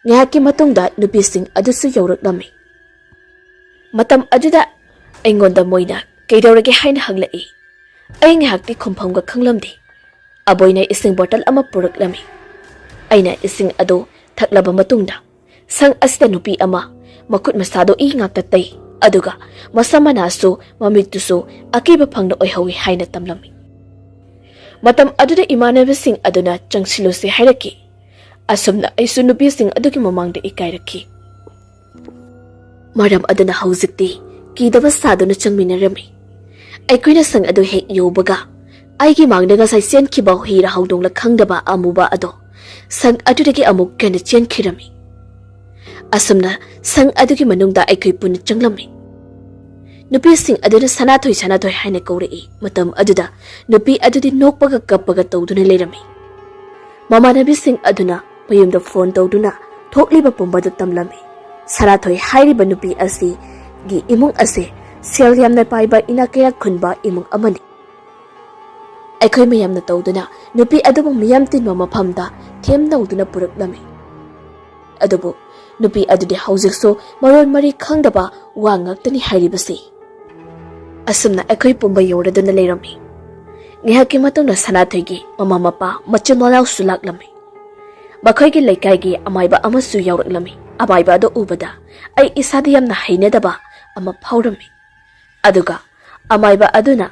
ꯉꯥꯏꯍꯥꯛꯀꯤ ꯃꯇꯨꯡꯗ ꯅꯨꯄꯤꯁꯤꯡ ꯑꯗꯨꯁꯨ ꯌꯧꯔꯛꯂꯝꯃꯤ꯫ ꯃꯇꯝ ꯑꯗꯨꯗ ꯑꯩꯉꯣꯟꯗ ꯃꯣꯏꯅ ꯀꯩꯗꯧꯔꯒꯦ ꯍꯥꯏꯅ ꯍꯪꯂꯛꯏ꯫ ꯑꯩ ꯉꯥꯏꯍꯥꯛꯇꯤ ꯈꯨꯝꯐꯝꯒ ꯈꯪꯂꯝꯗꯦ꯫ ꯑꯕꯣꯏꯅ ꯏꯁꯤꯡ ꯕꯣꯇꯜ ꯑꯃ ꯄꯨꯔꯛꯂꯝꯃꯤ꯫ ꯑꯩꯅ ꯏꯁꯤꯡ ꯑꯗꯨ ꯊꯛꯂꯕ ꯃꯇꯨꯡꯗ ꯁꯪ ꯑꯁꯤꯗ ꯅꯨꯄꯤ ꯑꯃ ꯃꯈꯨꯠ ꯃꯁꯥꯗꯣ ꯏ ꯉꯥꯛꯇ ꯇꯩ, ꯑꯗꯨꯒ ꯃꯁꯥ ꯃꯅꯥꯁꯨ ꯃꯃꯤꯠꯇꯨꯁꯨ ꯑꯀꯤꯕ ꯐꯪꯅ ꯑꯣꯏꯍꯧꯏ ꯍꯥꯏꯅ ꯇꯝꯂꯝꯃꯤ꯫ ꯃꯇꯝ ꯑꯗꯨꯗ ꯏꯃꯥꯟꯅꯕꯁꯤꯡ ꯑꯗꯨꯅ ꯆꯪꯁꯤꯜꯂꯨꯁꯤ ꯍꯥꯏꯔꯛꯈꯤ꯫ ꯑꯁꯨꯝꯅ ꯑꯩꯁꯨ ꯅꯨꯄꯤꯁꯤꯡ ꯑꯗꯨꯒꯤ ꯃꯃꯥꯡꯗ ꯏꯀꯥꯏꯔꯛꯈꯤ꯫ ꯃꯔꯝ ꯑꯗꯨꯅ ꯍꯧꯖꯤꯛꯇꯤ ꯀꯤꯗꯕ ꯁꯥꯗꯨꯅ ꯆꯪꯃꯤꯟꯅꯔꯝꯃꯤ꯫ ꯑꯩꯈꯣꯏꯅ ꯁꯪ ꯑꯗꯨ ꯍꯦꯛ ꯌꯧꯕꯒ ꯑꯩꯒꯤ ꯃꯥꯡꯗ ꯉꯁꯥꯏ ꯆꯦꯟꯈꯤꯕ ꯍꯨꯏꯔ ꯍꯧꯗꯣꯡꯂ ꯈꯪꯗꯕ ꯑꯃꯨꯕ ꯑꯗꯣ ꯁꯪ ꯑꯗꯨꯗꯒꯤ ꯑꯃꯨꯛ ꯍꯦꯟꯅ ꯆꯦꯟꯈꯤꯔꯝꯃꯤ꯫ ꯑꯁꯨꯝꯅ ꯁꯪ ꯑꯗꯨꯒꯤ ꯃꯅꯨꯡꯗ ꯑꯩꯈꯣꯏ ꯄꯨꯟꯅ ꯆꯪꯂꯝꯃꯤ꯫ ꯅꯨꯄꯤꯁꯤꯡ ꯑꯗꯨꯅ ꯁꯅꯥꯊꯣꯏ ꯁꯅꯥꯊꯣꯏ ꯍꯥꯏꯅ ꯀꯧꯔꯛꯏ꯫ ꯃꯇꯝ ꯑꯗꯨꯗ ꯅꯨꯄꯤ ꯑꯗꯨꯗꯤ ꯅꯣꯛꯄꯒ ꯀꯞꯄꯒ ꯇꯧꯗꯨꯅ ꯂꯩꯔꯝꯃꯤ꯫ ꯃꯃꯥꯟꯅꯕꯤꯁꯤꯡ ꯑꯗꯨꯅ ꯃꯌꯨꯝꯗ ꯐꯣꯟ ꯇꯧꯗꯨꯅ ꯊꯣꯛꯂꯤꯕ ꯄꯨꯝꯕꯗꯨ ꯇꯝꯂꯝꯃꯤ꯫ ꯁꯅꯥꯊꯣꯏ ꯍꯥꯏꯔꯤꯕ ꯅꯨꯄꯤ ꯑꯁꯤꯒꯤ ꯏꯃꯨꯡ ꯑꯁꯤ ꯁꯦꯜ ꯌꯥꯝꯅ ꯄꯥꯏꯕ ꯏꯅꯥꯛ ꯀꯩꯔꯥꯛ ꯈꯨꯟꯕ ꯏꯃꯨꯡ ꯑꯃꯅꯤ꯫ ꯑꯩꯈꯣꯏ ꯃꯌꯥꯝꯅ ꯇꯧꯗꯨꯅ ꯅꯨꯄꯤ ꯑꯗꯨꯕꯨ ꯃꯤꯌꯥꯝ ꯇꯤꯟꯕ ꯃꯐꯝꯗ ꯊꯦꯝꯅꯧꯗꯨꯅ ꯄꯨꯔꯛꯂꯝꯃꯤ꯫ ꯑꯗꯨꯕꯨ ꯅꯨꯄꯤ ꯑꯗꯨꯗꯤ ꯍꯧꯖꯤꯛꯁꯨ ꯃꯔꯣꯟ ꯃꯔꯤ ꯈꯪꯗꯕ ꯋꯥ ꯉꯥꯛꯇꯅꯤ ꯍꯥꯏꯔꯤꯕꯁꯤ꯫ ꯑꯁꯨꯝꯅ ꯑꯩꯈꯣꯏ ꯄꯨꯝꯕ ꯌꯧꯔꯗꯨꯅ ꯂꯩꯔꯝꯃꯤ꯫ ꯉꯥꯏꯍꯥꯛꯀꯤ ꯃꯇꯨꯡꯗ ꯁꯅꯥꯊꯣꯏꯒꯤ ꯃꯃꯥ ꯃꯄꯥ ꯃꯆꯤꯟ ꯃꯅꯥꯎꯁꯨ ꯂꯥꯛꯂꯝꯃꯤ꯫ ꯃꯈꯣꯏꯒꯤ ꯂꯩꯀꯥꯏꯒꯤ ꯑꯃꯥꯏꯕ ꯑꯃꯁꯨ ꯌꯥꯎꯔꯛꯂꯝꯃꯤ꯫ ꯑꯃꯥꯏꯕ ꯑꯗꯨ ꯎꯕꯗ ꯑꯩ ꯏꯁꯥꯗ ꯌꯥꯝꯅ ꯍꯩꯅꯗꯕ ꯑꯃ ꯐꯥꯎꯔꯝꯃꯤ꯫ ꯑꯗꯨꯒ ꯑꯃꯥꯏꯕ ꯑꯗꯨꯅ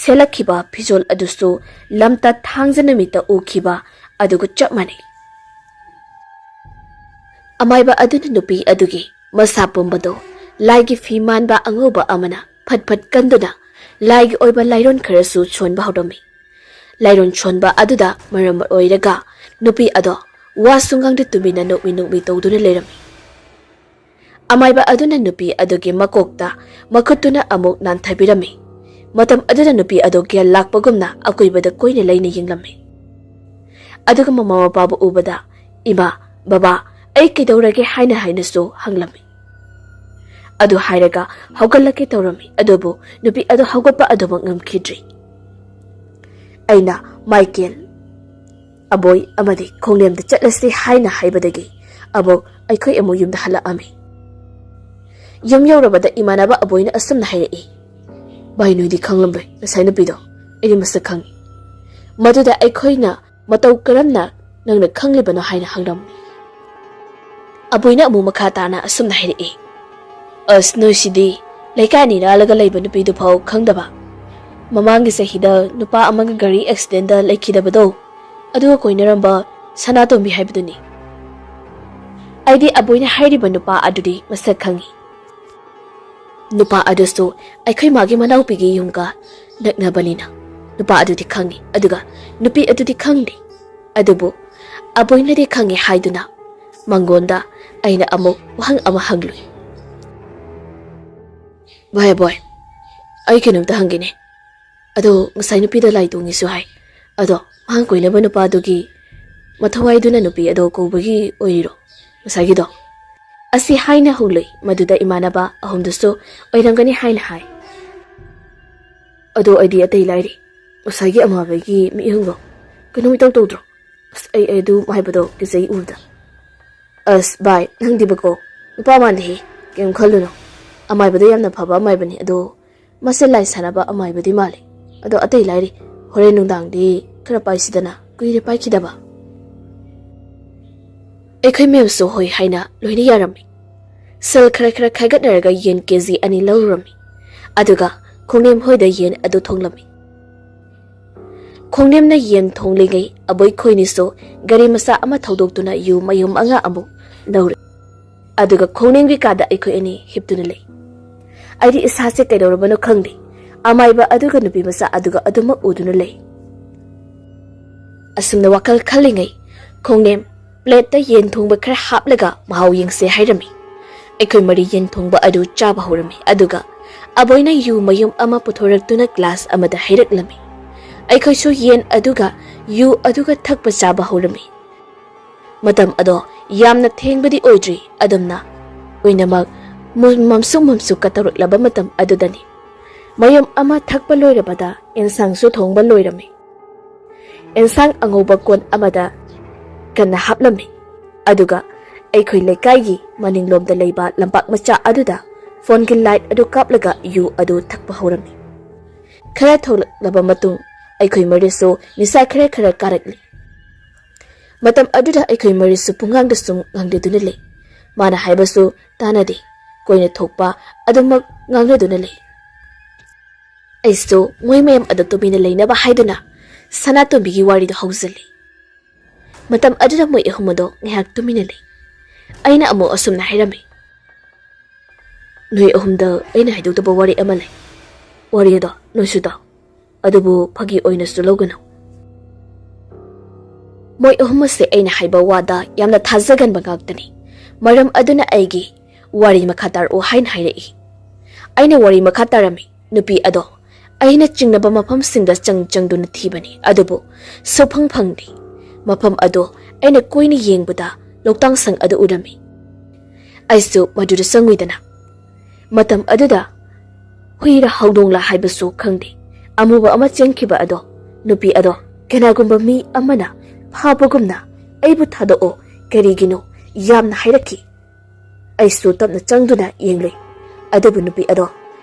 ꯁꯦꯠꯂꯛꯈꯤꯕ ꯐꯤꯖꯣꯜ ꯑꯗꯨꯁꯨ ꯂꯝꯇ ꯊꯥꯡꯖ ꯅꯨꯃꯤꯠꯇ ꯎꯈꯤꯕ ꯑꯗꯨꯒ ꯆꯞ ꯃꯥꯟꯅꯩ꯫ ꯑꯃꯥꯏꯕ ꯑꯗꯨꯅ ꯅꯨꯄꯤ ꯑꯗꯨꯒꯤ ꯃꯁꯥ ꯄꯨꯝꯕꯗꯣ ꯂꯥꯏꯒꯤ ꯐꯤ ꯃꯥꯟꯕ ꯑꯉꯧꯕ ꯑꯃꯅ ꯐꯠ ꯐꯠ ꯀꯟꯗꯨꯅ ꯂꯥꯏꯒꯤ ꯑꯣꯏꯕ ꯂꯥꯏꯔꯣꯟ ꯈꯔꯁꯨ ꯁꯣꯟꯕ ꯍꯧꯔꯝꯃꯤ꯫ ꯂꯥꯏꯔꯣꯟ ꯁꯣꯟꯕ ꯑꯗꯨꯗ ꯃꯔꯝ ꯑꯣꯏꯔꯒ ꯅꯨꯄꯤ ꯑꯗꯣ ꯋꯥꯁꯨ ꯉꯥꯡꯗ ꯇꯨꯃꯤꯟꯅ ꯅꯣꯛꯃꯤ ꯅꯣꯛꯃꯤ ꯇꯧꯗꯨꯅ ꯂꯩꯔꯝꯃꯤ꯫ ꯑꯃꯥꯏꯕ ꯑꯗꯨꯅ ꯅꯨꯄꯤ ꯑꯗꯨꯒꯤ ꯃꯀꯣꯛꯇ ꯃꯈꯨꯠꯇꯨꯅ ꯑꯃꯨꯛ ꯅꯥꯟꯊꯕꯤꯔꯝꯃꯤ꯫ ꯃꯇꯝ ꯑꯗꯨꯗ ꯅꯨꯄꯤ ꯑꯗꯣ ꯒ꯭ꯌꯥꯟ ꯂꯥꯛꯄꯒꯨꯝꯅ ꯑꯀꯣꯏꯕꯗ ꯀꯣꯏꯅ ꯂꯩꯅ ꯌꯦꯡꯂꯝꯃꯤ꯫ ꯑꯗꯨꯒ ꯃꯃꯥ ꯃꯄꯥꯕꯨ ꯎꯕꯗ ꯏꯃꯥ ꯕꯕꯥ ꯑꯩ ꯀꯩꯗꯧꯔꯒꯦ ꯍꯥꯏꯅꯁꯨ ꯍꯪꯂꯝꯃꯤ꯫ ꯑꯗꯨ ꯍꯥꯏꯔꯒ ꯍꯧꯒꯠꯂꯛꯀꯦ ꯇꯧꯔꯝꯃꯤ꯫ ꯑꯗꯨꯕꯨ ꯅꯨꯄꯤ ꯑꯗꯨ ꯍꯧꯒꯠꯄ ꯑꯗꯨꯃꯛ ꯉꯝꯈꯤꯗ꯭ꯔꯤ꯫ ꯑꯩꯅ ꯃꯥꯏꯀꯦꯜ ꯑꯕꯣꯏ ꯑꯃꯗꯤ ꯈꯣꯡꯂꯦꯝꯗ ꯆꯠꯂꯁꯤ ꯍꯥꯏꯅ ꯍꯥꯏꯕꯗꯒꯤ ꯑꯃꯨꯛ ꯑꯩꯈꯣꯏ ꯑꯃꯨꯛ ꯌꯨꯝꯗ ꯍꯜꯂꯛꯑꯝꯃꯤ꯫ ꯌꯨꯝ ꯌꯧꯔꯕꯗ ꯏꯃꯥꯟꯅꯕ ꯑꯕꯣꯏꯅ ꯑꯁꯨꯝꯅ ꯍꯥꯏꯔꯛꯏ꯫ ꯚꯥꯏ ꯅꯣꯏꯗꯤ ꯈꯪꯂꯝꯂꯣꯏ ꯉꯁꯥꯏ ꯅꯨꯄꯤꯗꯣ ꯑꯩꯗꯤ ꯃꯁꯛ ꯈꯪꯉꯤ꯫ ꯃꯗꯨꯗ ꯑꯩꯈꯣꯏꯅ ꯃꯇꯧ ꯀꯔꯝꯅ ꯅꯪꯅ ꯈꯪꯂꯤꯕꯅꯣ ꯍꯥꯏꯅ ꯍꯪꯂꯝꯃꯤ꯫ ꯑꯕꯣꯏꯅ ꯑꯃꯨꯛ ꯃꯈꯥ ꯇꯥꯅ ꯑꯁꯨꯝꯅ ꯍꯥꯏꯔꯛꯏ꯫ ꯑꯁ ꯅꯣꯏꯁꯤꯗꯤ ꯂꯩꯀꯥꯏ ꯑꯅꯤ ꯂꯥꯜꯂꯒ ꯂꯩꯕ ꯅꯨꯄꯤꯗꯨ ꯐꯥꯎ ꯈꯪꯗꯕ? ꯃꯃꯥꯡꯒꯤ ꯆꯍꯤꯗ ꯅꯨꯄꯥ ꯑꯃꯒ ꯒꯥꯔꯤ ꯑꯦꯛꯁꯤꯗꯦꯟꯗ ꯂꯩꯈꯤꯗꯕꯗꯣ ꯑꯗꯨꯒ ꯀꯣꯏꯅꯔꯝꯕ ꯁꯅꯥꯇꯣꯝꯕꯤ ꯍꯥꯏꯕꯗꯨꯅꯤ꯫ ꯑꯩꯗꯤ ꯑꯕꯣꯏꯅ ꯍꯥꯏꯔꯤꯕ ꯅꯨꯄꯥ ꯑꯗꯨꯗꯤ ꯃꯁꯛ ꯈꯪꯉꯤ꯫ ꯅꯨꯄꯥ ꯑꯗꯨꯁꯨ ꯑꯩꯈꯣꯏ ꯃꯥꯒꯤ ꯃꯅꯥꯎꯄꯤꯒꯤ ꯌꯨꯝꯒ ꯅꯛꯅꯕꯅꯤꯅ ꯅꯨꯄꯥ ꯑꯗꯨꯗꯤ ꯈꯪꯉꯤ ꯑꯗꯨꯒ ꯅꯨꯄꯤ ꯑꯗꯨꯗꯤ ꯈꯪꯗꯦ꯫ ꯑꯗꯨꯕꯨ ꯑꯕꯣꯏꯅꯗꯤ ꯈꯪꯉꯤ ꯍꯥꯏꯗꯨꯅ ꯃꯉꯣꯟꯗ ꯑꯩꯅ ꯑꯃꯨꯛ ꯋꯥꯍꯪ ꯑꯃ ꯍꯪꯂꯨꯏ꯫ ꯚꯥꯏ ꯑꯕꯣꯏ ꯑꯩ ꯀꯩꯅꯣꯝꯇ ꯍꯪꯒꯦꯅꯦ꯫ ꯑꯗꯣ ꯉꯁꯥꯏ ꯅꯨꯄꯤꯗ ꯂꯥꯏ ꯇꯣꯡꯉꯤꯁꯨ ꯍꯥꯏ ꯑꯗꯣ ꯃꯍꯥꯛ ꯀꯣꯏꯅꯕ ꯅꯨꯄꯥꯗꯨꯒꯤ ꯃꯊꯋꯥꯏꯗꯨꯅ ꯅꯨꯄꯤ ꯑꯗꯣ ꯀꯧꯕꯒꯤ ꯑꯣꯏꯔꯤꯔꯣ ꯉꯁꯥꯏꯒꯤꯗꯣ? ꯑꯁꯤ ꯍꯥꯏꯅ ꯍꯧꯂꯨꯏ꯫ ꯃꯗꯨꯗ ꯏꯃꯥꯟꯅꯕ ꯑꯍꯨꯝꯗꯨꯁꯨ ꯑꯣꯏꯔꯝꯒꯅꯤ ꯍꯥꯏꯅ ꯍꯥꯏ꯫ ꯑꯗꯣ ꯑꯩꯗꯤ ꯑꯇꯩ ꯂꯥꯏꯔꯤ ꯉꯁꯥꯏꯒꯤ ꯑꯃꯥꯕꯒꯤ ꯃꯤꯠꯌꯦꯡꯗꯣ ꯀꯩꯅꯣꯝ ꯏꯇꯧ ꯇꯧꯗ꯭ꯔꯣ? ꯑꯁ ꯑꯩ ꯑꯗꯨ ꯍꯥꯏꯕꯗꯣ ꯀꯤꯖꯩ ꯎꯕꯗ꯫ ꯑꯁ ꯚꯥꯏ ꯅꯪꯗꯤꯕꯀꯣ ꯅꯨꯄꯥ ꯃꯥꯟꯗꯦꯍꯦ ꯀꯩꯝ ꯈꯜꯂꯨꯅꯣ꯫ ꯑꯃꯥꯏꯕꯗꯣ ꯌꯥꯝꯅ ꯐꯕ ꯑꯃꯥꯏꯕꯅꯤ꯫ ꯑꯗꯣ ꯃꯁꯦ ꯂꯥꯏ ꯁꯥꯟꯅꯕ ꯑꯃꯥꯏꯕꯗꯤ ꯃꯥꯜꯂꯤ꯫ ꯑꯗꯣ ꯑꯇꯩ ꯂꯥꯏꯔꯤ ꯍꯣꯔꯦꯟ ꯅꯨꯡꯗꯥꯡꯗꯤ ꯈꯔ ꯄꯥꯏꯁꯤꯗꯅ ꯀꯨꯏꯔꯦ ꯄꯥꯏꯈꯤꯗꯕ꯫ ꯑꯩꯈꯣꯏ ꯃꯌꯥꯝꯁꯨ ꯍꯣꯏ ꯍꯥꯏꯅ ꯂꯣꯏꯅ ꯌꯥꯔꯝꯃꯤ꯫ ꯁꯦꯜ ꯈꯔ ꯈꯥꯏꯒꯠꯅꯔꯒ ꯌꯦꯟ ꯀꯦꯖꯤ 2 ꯂꯧꯔꯨꯔꯝꯃꯤ꯫ ꯑꯗꯨꯒ ꯈꯣꯡꯅꯦꯝ ꯍꯣꯏꯗ ꯌꯦꯟ ꯑꯗꯨ ꯊꯣꯡꯂꯝꯃꯤ꯫ ꯈꯣꯡꯅꯦꯝꯅ ꯌꯦꯟ ꯊꯣꯡꯂꯤꯉꯩ ꯑꯕꯣꯏ ꯈꯣꯏꯅꯤꯁꯨ ꯒꯥꯔꯤ ꯃꯆꯥ ꯑꯃ ꯊꯧꯗꯣꯛꯇꯨꯅ ꯌꯨ ꯃꯌꯨꯝ 5 ꯑꯃꯨꯛ ꯂꯧꯔꯦ꯫ ꯑꯗꯨꯒ ꯈꯣꯡꯅꯦꯝꯒꯤ ꯀꯥꯗ ꯑꯩꯈꯣꯏ ꯑꯅꯤ ꯍꯤꯞꯇꯨꯅ ꯂꯩ꯫ ꯑꯩꯗꯤ ꯏꯁꯥꯁꯦ ꯀꯩꯗꯧꯔꯕꯅꯣ ꯈꯪꯗꯦ꯫ ꯑꯃꯥꯏꯕ ꯑꯗꯨꯒ ꯅꯨꯄꯤ ꯃꯆꯥ ꯑꯗꯨꯒ ꯑꯗꯨꯃꯛ ꯎꯗꯨꯅ ꯂꯩ꯫ ꯑꯁꯨꯝꯅ ꯋꯥꯈꯜ ꯈꯜꯂꯤꯉꯩ ꯈꯣꯡꯅꯦꯝ ꯄ꯭ꯂꯦꯠꯇ ꯌꯦꯟ ꯊꯣꯡꯕ ꯈꯔ ꯍꯥꯞꯂꯒ ꯃꯍꯥꯎ ꯌꯦꯡꯁꯦ ꯍꯥꯏꯔꯝꯃꯤ꯫ ꯑꯩꯈꯣꯏ ꯃꯔꯤ ꯌꯦꯟ ꯊꯣꯡꯕ ꯑꯗꯨ ꯆꯥꯕ ꯍꯧꯔꯝꯃꯤ꯫ ꯑꯗꯨꯒ ꯑꯕꯣꯏꯅ ꯌꯨ ꯃꯌꯨꯝ ꯑꯃ ꯄꯨꯊꯣꯔꯛꯇꯨꯅ ꯒ꯭ꯂꯥꯁ ꯑꯃꯗ ꯍꯩꯔꯛꯂꯝꯃꯤ꯫ ꯑꯩꯈꯣꯏꯁꯨ ꯌꯦꯟ ꯑꯗꯨꯒ ꯌꯨ ꯑꯗꯨꯒ ꯊꯛꯄ ꯆꯥꯕ ꯍꯧꯔꯝꯃꯤ꯫ ꯃꯇꯝ ꯑꯗꯣ ꯌꯥꯝꯅ ꯊꯦꯡꯕꯗꯤ ꯑꯣꯏꯗ꯭ꯔꯤ꯫ ꯑꯗꯨꯝꯅ ꯑꯣꯏꯅꯃꯛ ꯃꯝꯁꯨꯛꯀ ꯇꯧꯔꯛꯂꯕ ꯃꯇꯝ ꯑꯗꯨꯗꯅꯤ ꯃꯌꯨꯝ ꯑꯃ ꯊꯛꯄ ꯂꯣꯏꯔꯕꯗ ꯑꯦꯟꯁꯥꯡꯁꯨ ꯊꯣꯡꯕ ꯂꯣꯏꯔꯝꯃꯤ꯫ ꯑꯦꯟꯁꯥꯡ ꯑꯉꯧꯕ ꯀꯣꯟ ꯑꯃꯗ ꯀꯟꯅ ꯍꯥꯞꯂꯝꯃꯤ꯫ ꯑꯗꯨꯒ ꯑꯩꯈꯣꯏ ꯂꯩꯀꯥꯏꯒꯤ ꯃꯅꯤꯡꯂꯣꯝꯗ ꯂꯩꯕ ꯂꯝꯄꯥꯛ ꯃꯆꯥ ꯑꯗꯨꯗ ꯐꯣꯟꯒꯤ ꯂꯥꯏꯠ ꯑꯗꯨ ꯀꯥꯞꯂꯒ ꯌꯨ ꯑꯗꯨ ꯊꯛꯄ ꯍꯧꯔꯝꯃꯤ꯫ ꯈꯔ ꯊꯣꯛꯂꯛꯂꯕ ꯃꯇꯨꯡ ꯑꯩꯈꯣꯏ ꯃꯔꯤꯁꯨ ꯅꯤꯁꯥ ꯈꯔ ꯀꯥꯔꯛꯂꯤ꯫ ꯃꯇꯝ ꯑꯗꯨꯗ ꯑꯩꯈꯣꯏ ꯃꯔꯤꯁꯨ ꯄꯨꯡꯉꯥꯡꯗꯁꯨ ꯉꯥꯡꯅꯗꯨꯅ ꯂꯩ꯫ ꯃꯥꯅ ꯍꯥꯏꯕꯁꯨ ꯇꯥꯅꯗꯦ꯫ ꯀꯣꯏꯅ ꯊꯣꯛꯄ ꯑꯗꯨꯃꯛ ꯉꯥꯡꯅꯗꯨꯅ ꯂꯩ꯫ ꯑꯩꯁꯨ ꯃꯣꯏ ꯃꯌꯥꯝ ꯑꯗꯨ ꯇꯨꯃꯤꯟꯅ ꯂꯩꯅꯕ ꯍꯥꯏꯗꯨꯅ ꯁꯅꯥꯇꯣꯝꯕꯤꯒꯤ ꯋꯥꯔꯤꯗꯣ ꯍꯧꯖꯤꯜꯂꯤ꯫ ꯃꯇꯝ ꯑꯗꯨꯗ ꯃꯣꯏ ꯑꯍꯨꯝ ꯑꯗꯣ ꯉꯥꯏꯍꯥꯛ ꯇꯨꯃꯤꯟꯅ ꯂꯩ꯫ ꯑꯩꯅ ꯑꯃꯨꯛ ꯑꯁꯨꯝꯅ ꯍꯥꯏꯔꯝꯃꯤ꯫ ꯅꯣꯏ ꯑꯍꯨꯝꯗ ꯑꯩꯅ ꯍꯥꯏꯗꯣꯛꯇꯕ ꯋꯥꯔꯤ ꯑꯃ ꯂꯩ꯫ ꯋꯥꯔꯤ ꯑꯗꯣ ꯅꯣꯏꯁꯨ ꯇꯥꯎ꯫ adubu phagi oinasu logano. Moi ahum ase aina haiba wada yamna thajagan bagaktani. Maram aduna aigi wari makhatar o hain hairei. Aina wari makhatarami nupi ado aina chingnaba mafam singda changduna thibani adubu sophang phangdi. Mafam ado aina koini yengbada loktang sang adu urami. Aisu maduda sangwidana. Matam aduda huira haudongla haibasu khangdi. Amuba ama chengkiba ado nupi ado kanagumba mi amana phabagumna aibu thadao karigino yamna hairaki. Aisu tapna changduna yengloi. Adubu nupi ado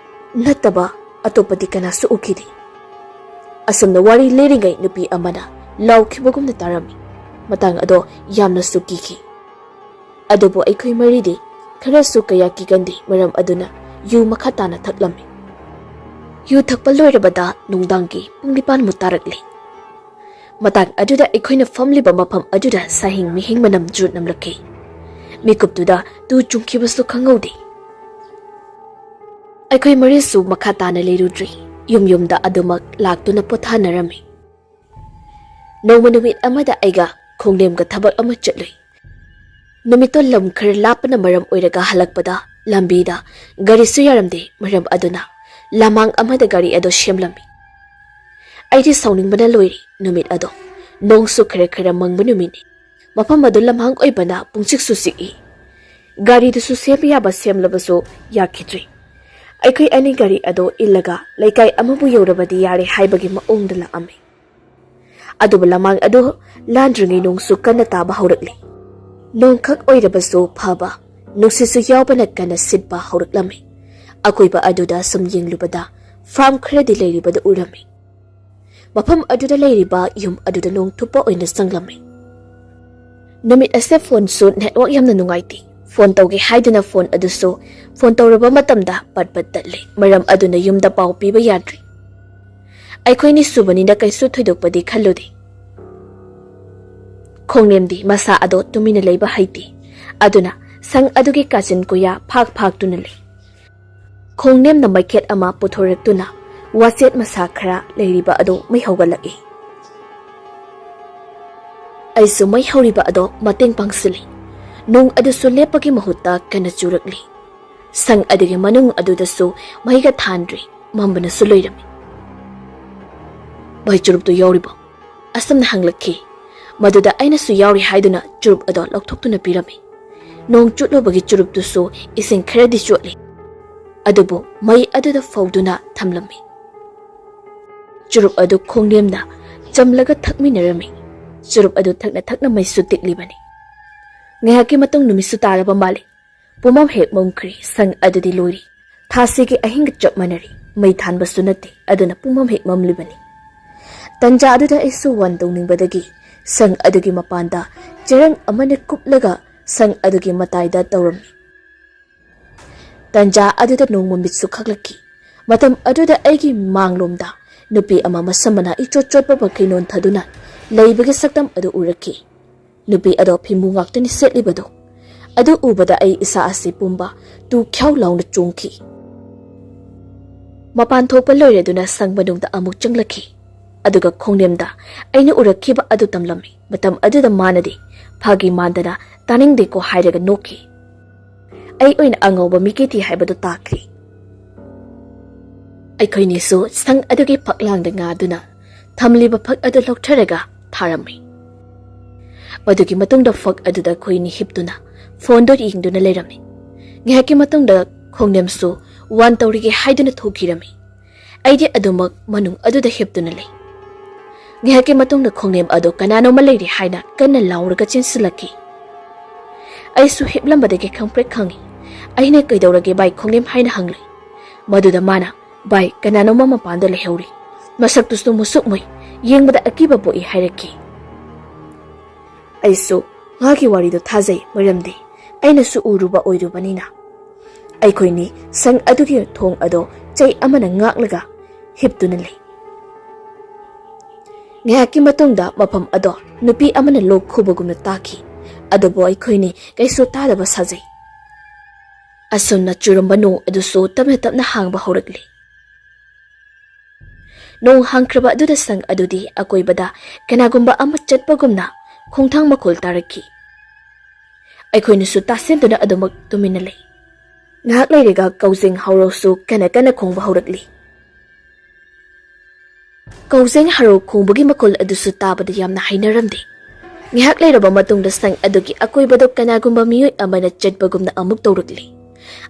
nataba atopadi kanasu ukidi. Asumna wari leringai nupi amana laukibagumna tarami. Matang ado yamna sukiki. Adubu aikoi maridi kharasu kaya kigandi maram aduna yu makhatana thaklami. Yu thakpa loirabada nungdangi pung 9 mu tarakli. Matang aduda aikoina famliba mafam aduda sahing mihing manam jut namlaki. Mikuptuda tu chungkibasu khangodi. Aikoi marisu makhatana leirudri. Yumda adumak laktuna pothanarami. Nongmanumit amada aiga khongnemga thabak ama chatloi. Numito lam khar lapana maram oiraga halakpada lambida gari su yaramde maram aduna lamang amada gari ado shemlami. Aidi sauning bana loiri numit ado nong su khara mangba numini mafam ado lamhang oibana pungsik su siki. Gari du su semyaba semlabaso yakidri. Aikai ani gari ado illaga laikai amabu yorabadi yare haibagi maongda la ame. Aduba lamang ado landringi nong su kana taba haurakli. Nong khak oirabaso phaba nuksisu yawbana kana sitba hauраklami. Akoiba aduda sum yenglubada farm khredi leiribada urami. Mafam aduda leiriba yum aduda nong thupa oina sanglami. Numit ase phone su network yamna nungaiti. Phone tawgi haiduna phone aduso phone tawraba matamda patpat tatli maram aduna yumda paw piba yadri. Aikhoini subani na kaisu thoidokpadi khalludi. Khongnemdi masa ado tumina leiba haiti. Aduna sang adugi kachin kuya phak tunali. Khongnem na maiket ama puthoraktuna waset masa khara leiriba ado mai haugalaki. Aisu mai hauriba ado mateng pangsili. Nong aduso lepagi mahutta kana churakli. Sang adugi manung adudasu mahiga thandri mambana suloirami. Bai churup tu yauriba. Asam na hanglaki. Maduda aina su yauri haiduna churup ado lokthoktu na pirami. Nong chutlo bagi churup tu su ising kharadi chotli. Adubo mai aduda fauduna thamlami. Churup ado khongnemna chamlaga thakminarami. Churup ado thakna mai sutik libani. Ngayaki matong numisu taraba mali. Pumam hek mongkri sang adudi lori. Thasigi ahinga chop manari. Mai thanba sunati aduna pumam hek mamlibani. Tanja aduda isu wandong ningbadagi. Sang adugi mapanda cherang amane kuplaga sang adugi mataida tawrami. Tanja aduda nongmo mitsu khaklaki. Matam aduda aigi manglomda nupi ama masamana ichot bakinon thaduna leibagi saktam adu uraki. Nupi ado phimu ngaktani setlibado. Adu ubada ai isa ase pumba tu khaw launa chungki. Mapan thokpa loireduna sang manungda amuk changlaki. Aduga khongnemda aina urakhiba adu tamlami. Matam aduda manadi phagi mandana taningde ko hairaga noki. Ai oina angawba miketi haibadu takri. Aikhoini su sang adugi paklangda ngaduna thamliba phak adu loktharaga tharami. Madugi matungda phak aduda khoini hiptuna phone do ingduna leirami. Ngihaki matungda khongnem su wan tawrigi haiduna thokirami. Aidi adumak manung aduda hiptuna lei. Ngihaki matungda khongnem adu kanano malairi haina kanna lauraga chinsilaki. Aisu hiplambadagi khangprek khangi. Aina kaidawrage bai khongnem haina hanglai. Maduda mana bai kanano mama panda lehauri. Masaktustu musukmoi yengbada akiba boi hairaki. Aisu ngaki warido thajei maramdi aina su uruba oirubanina. Aikhoini sang adugi thong ado chai amana ngaklaga hiptuna lei. Ngayaki matungda mapam ado nupi amana lok khubagumna taki. Adobo aikhoini kaisu tadaba sajei. Asunna churamba nong aduso tapna hangba haurakli. nong hangkraba aduda sang adudi akoibada kanagumba ama chatpagumna khongthang makhol taraki aikhoinu su tasenduna adumak tumina lei ngahak leirega kaujeng haurosu kana khongba haurakli kaujeng haro khongbagi makhol adusu tabada yamna hainaramde ngahak leiraba matungda sang adugi akoibado kanagumba miyoi amana chatpagumna amuk tawrakli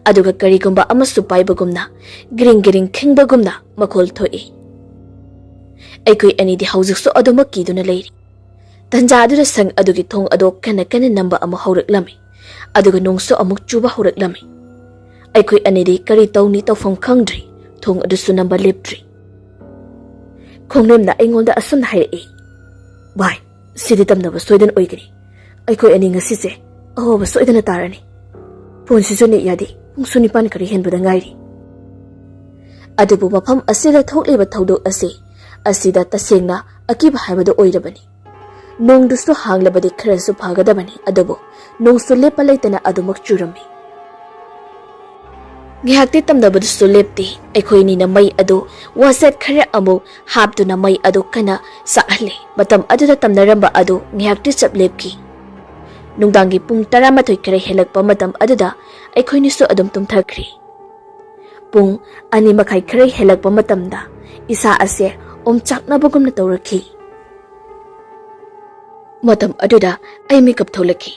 aduga karigumba amasu paibagumna giring khingbagumna makhol thoi aikoi anidi haujiksu adumak kiduna leiri tanja adura sang adugi thong ado kana namba ama hauраklami aduga nongso amuk chuba hauраklami aikoi anidi kari tawni tawfam khangdri thong adusu namba leptri khongnemna aingonda asum hairi bai sidi tamnaba soidan oigani aikoi ani ngasise ahoba soidana tarani phone si joni yadi pungsuni pan kari henbada ngairi adubu mafam asida thokleba thaudok asida tasengna akiba haibado oirabani nongdusu hanglabadi kharasu phagadabani adubu nongsu lepa leitana adumak churami ngihakti tamdabadusu lepti aikhoini na mai adu waset khara amu haptuna mai adu kana sahle matam aduda tamnaramba adu ngihakti chaplepki nungdangi pung 12 khara helakpa matam aduda aikhoini su adum tumthakri pung ani makhai khara helakpa matamda isa ase omchaknabagumna tawrakhi matam aduda ai mikap tholaki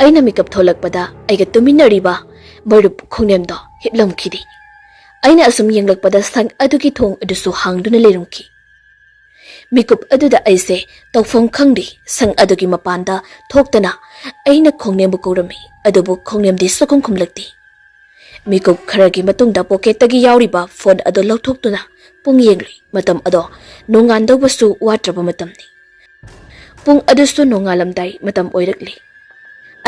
aina mikap tholakpada aiga tuminariba marup khongnemda hiplamkhidi aina asum yenglakpada sang adugi thong adusu hangduna lerumki mikup aduda aise tawfam khangdi sang adugi mapanda thoktana aina khongnembu korami adubu khongnemdi sokong khumlakti mikup kharagi matungda pocket tagi yauriba phone adu lawthoktuna pung yengli matam ado nongandawbasu watraba matamni pung adusu nongalamdai matam oirakli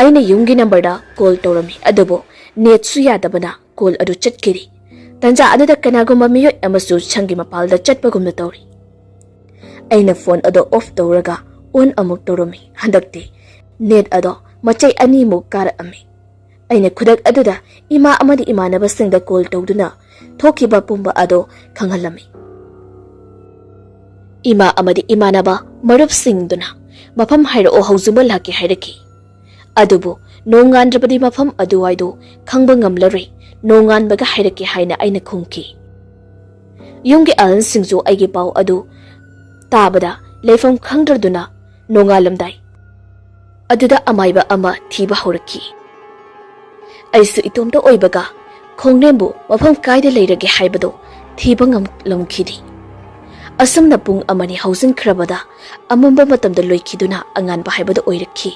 aina yumgi number da call tawrami adubu net su yadabana call adu chatkiri tanja aduda kanagumba miyoi amasu changi mapalda chatpagumna tawri aina phone ado off tawraga on amuk tawrami handakti net ado machai ani mu kar ami aina khudak aduda ima amadi imanaba singda call tawduna thokiba pumba ado khanghalami ima amadi imanaba marup singduna mafam hairo hauzuba laki hairaki adubu nongandrabadi mafam aduwaido khangba ngamlaroi nonganbaga hairaki haina aina khungki yumgi alan singju aigi pau adu tabada leifam khangdraduna nongalamdai aduda amaiba ama thiba horaki aisu itomda oibaga khongnembu mafam kaida leirage haibado thiba ngam lamkhidi asumna pung amani housing khrabada amamba matamda loikiduna anganba haibado oirakhi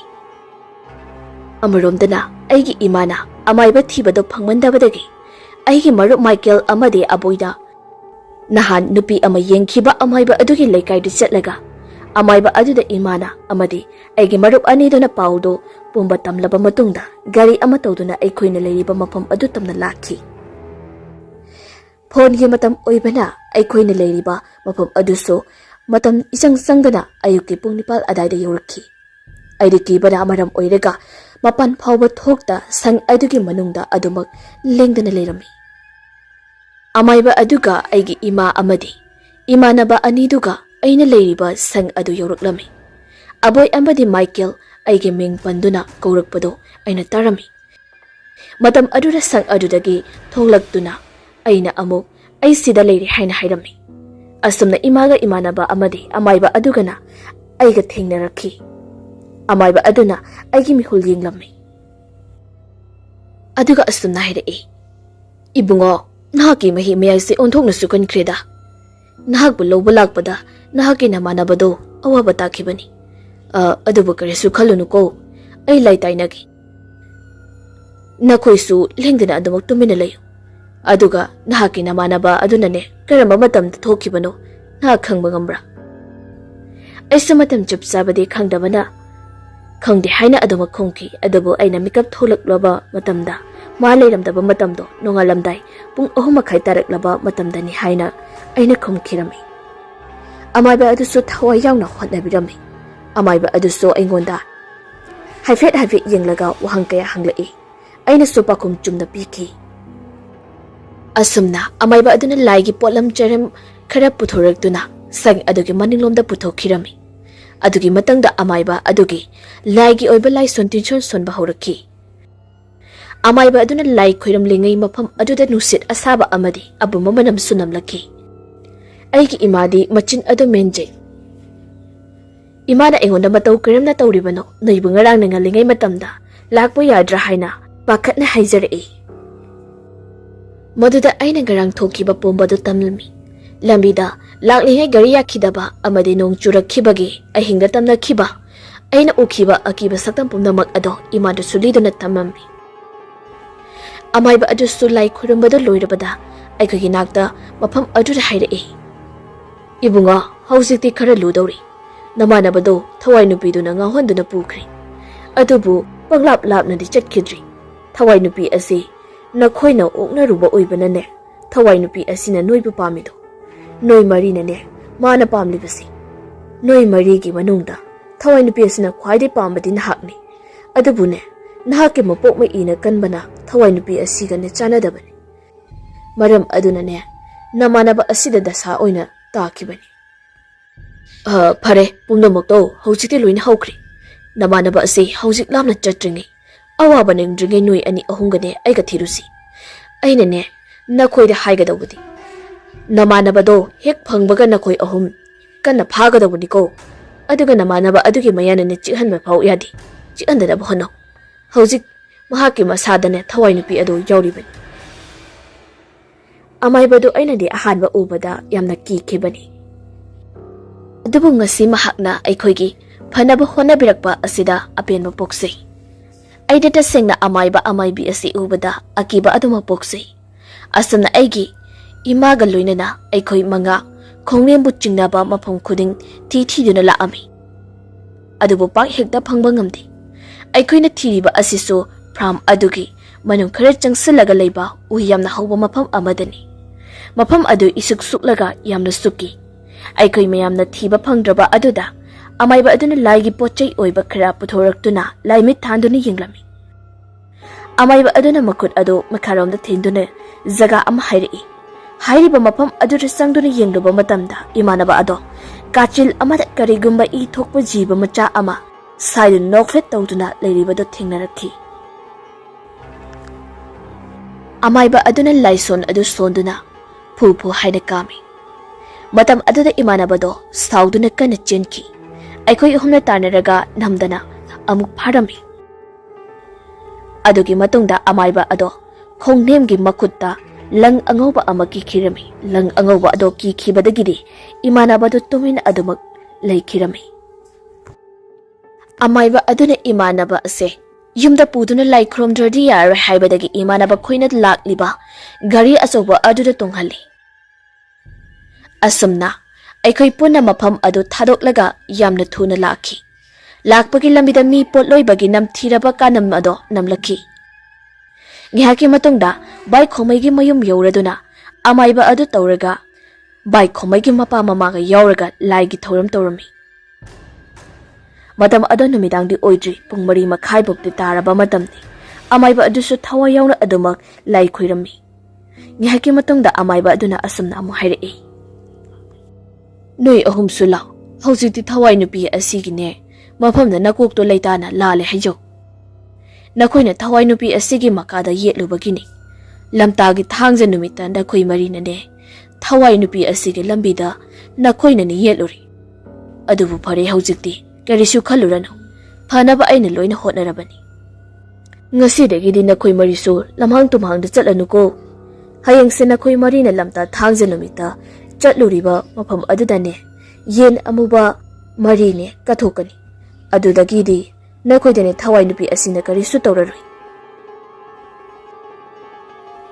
amaromdana aigi imana amaiba thibado phangmandabadagi aigi marup Michael amade aboida nahan nupi ama yengkhiba amaiba adugi leikaidi chatlaga amaiba aduda imana amade aigi marup aniduna paudo pumba tamlaba matungda gari ama tawduna aikhoina leiriba mafam adu tamna lakhi phone gi matam oibana aikhoina leiriba mafam aduso matam isang sangana ayuki pung nipal adaida yorakhi aidi kibana amaram oirega mapan phawba thokta sang adugi manungda adumak lengdana leirami amaiba aduga aigi ima amadi imanaba aniduga aina leiriba sang adu yoraklami aboy amadi Michael aigi ming panduna kaurakpado aina tarami matam adura sang adudagi thonglaktuna aina amuk ai sida leiri haina hairami asumna imaga imanaba amadi amaiba adugana aiga thengnarakhi amaiba aduna aigi mihul yenglammi aduga asumna hairei ibungo nahaki mahi mayai onthokna sukan kreda nahak bu loba lakpada nahaki namanabado awaba takhibani adubu karisu khalunu ko ai laitainagi nakhoisu lengdana adumak tumina layu aduga nahaki namanaba adunane karamba matamda thokibano nahak khangba ngambra aisa matam chupsabadi khangdabana khangdi haina adumak khongki adubu aina mikap tholaklaba matamda ma leiramdaba matamdo nongalamdai pung 3:30 taraklaba matamdani haina aina khomkhirami amaiba adusu thawai yauna hotnabirami amaiba adusu aingonda haifet yenglaga wahang kaya hanglai aina sopakum chumna piki Asumna amaiba aduna laigi potlam cheram khara puthoraktuna sang adugi maninglomda puthokhirami. Adugi matangda amaiba adugi laigi oiba lai sontinchon sonba horakhi. Amaiba aduna lai khoiram lingai mafam aduda nusit asaba amadi abuma manam sunamlaki. Aigi imadi machin adu menje. Imada engonda matau kiramna tauribano noibu ngarang na ngalingai matamda lakpo yadra haina pakatna haizare. Maduda aina garang thokiba pombadu tamlami. Lambida laklingai gari yakhidaba amadi nong churakhibagi ahinga tamnakhiba aina ukhiba akiba saktam pumnamak ado imada suliduna tamami. Amaiba adu sulai khurambada loirabada aikogi nakta mafam aduda haire. Ibunga hauzikti khara ludori. Namanabado thawai nupiduna ngahonduna pukri. Adubu panglap lapnadi chatkidri. Thawai nupi asi nakhoina oknaruba oibanane. Thawai nupi asina noibu pamido. Noi marinane mana pamlibasi. Noi marigi manungda thawai nupi asina khwaide pambadi nahakni. Adubune nahake mapok mai ina kanbana thawai nupi asigane chanadabani. Maram adunane namanaba asida dasa oina takibani. Pare pumnamakto haujikti loina haukri. Namanaba asi haujik lamna chatringi. Awaba nengdringi nui ani ahungane aiga thirusi. Ainane nakhoida haigadawudi. Namanabado hek phangbaga nakhoi ahum kana phagadawudi ko. Aduga namanaba adugi mayanane chikhanba phau yadi. Chikhandada bhono. Haujik mahaki masadane thawai nupi adu yauribani. Amaibadu ainadi ahanba ubada yamna kikhibani. Adubu ngasi mahakna aikhoigi phanaba honabirakpa asida apenba poksei. Aida tasengna amaiba amaibi asi ubada akiba aduma poksei. Asana aigi imaga loinana aikhoi manga khongnembu chingnaba mafam khuding thiduna laami. Adubu pak hekta phangba ngamdi. Aikhoina thiriba asisu from adugi manung khara changsilaga leiba uyamna hauba mafam amadani. Mafam adu isuk suklaga yamna suki. Aikoi mayamna thiba phangdraba aduda amaiba aduna laigi pochai oiba khara puthoraktuna laimit thanduna yenglami. Amaiba aduna makut adu makharomda thinduna jaga ama hairi. Hairiba mafam adura sangduna yengluba matamda imanaba ado kachil amada karigumba I thokpa jiba macha ama saidu nokflet tawduna leiribado thingnarakhi. Amaiba aduna laison adu sonduna phu haina kami. Matam aduda imanabado sauduna kana chenki. Aikoi humna tarnaraga namdana amuk pharami. Adugi matungda amaiba ado khongnemgi makutta lang angauba amaki khirami. Lang angauba ado ki khibadagidi imanabado tumin adumak laikhirami. Amaiba aduna imanaba ase yumda puduna laikhromdradi yar haibadagi imanaba khoina lakliba gari asoba aduda tonghali. Asumna aikoi punna mafam adu thadoklaga yamna thuna lakhi. Lakpagi lambida mi potloibagi namthiraba kanam ado namlakhi. Ngihaki matungda bai khomaigi mayum yauraduna amaiba adu tawraga bai khomaigi mapa mamaga yauraga laigi thoram tawrami. Matam ado numidangdi oidri pung 3:30 bokti taraba matamni amaiba adusu thawa yauna adumak lai khoirami. Ngihaki matungda amaiba aduna asumna amu hairei. Noi ahum sula haujikti thawai nupi asigine mafamda nakokto leitana lale hajo. Nakhoina thawai nupi asigi makada yetlubagini. Lamtagi thangja numita nakhoi marinane thawai nupi asigi lambida nakhoina ni yetluri. Adubu phare haujikti karisu khaluranu phanaba aina loina hotnarabani. Ngasidagidi nakhoi marisu lamhang tumhangda chatlanuko. Hayengse nakhoi marina lamta thangja numita chatluriba mafam adudane yen amuba marine kathokani. Adudagidi nakhoidane thawai nupi asina karisu tawraroi.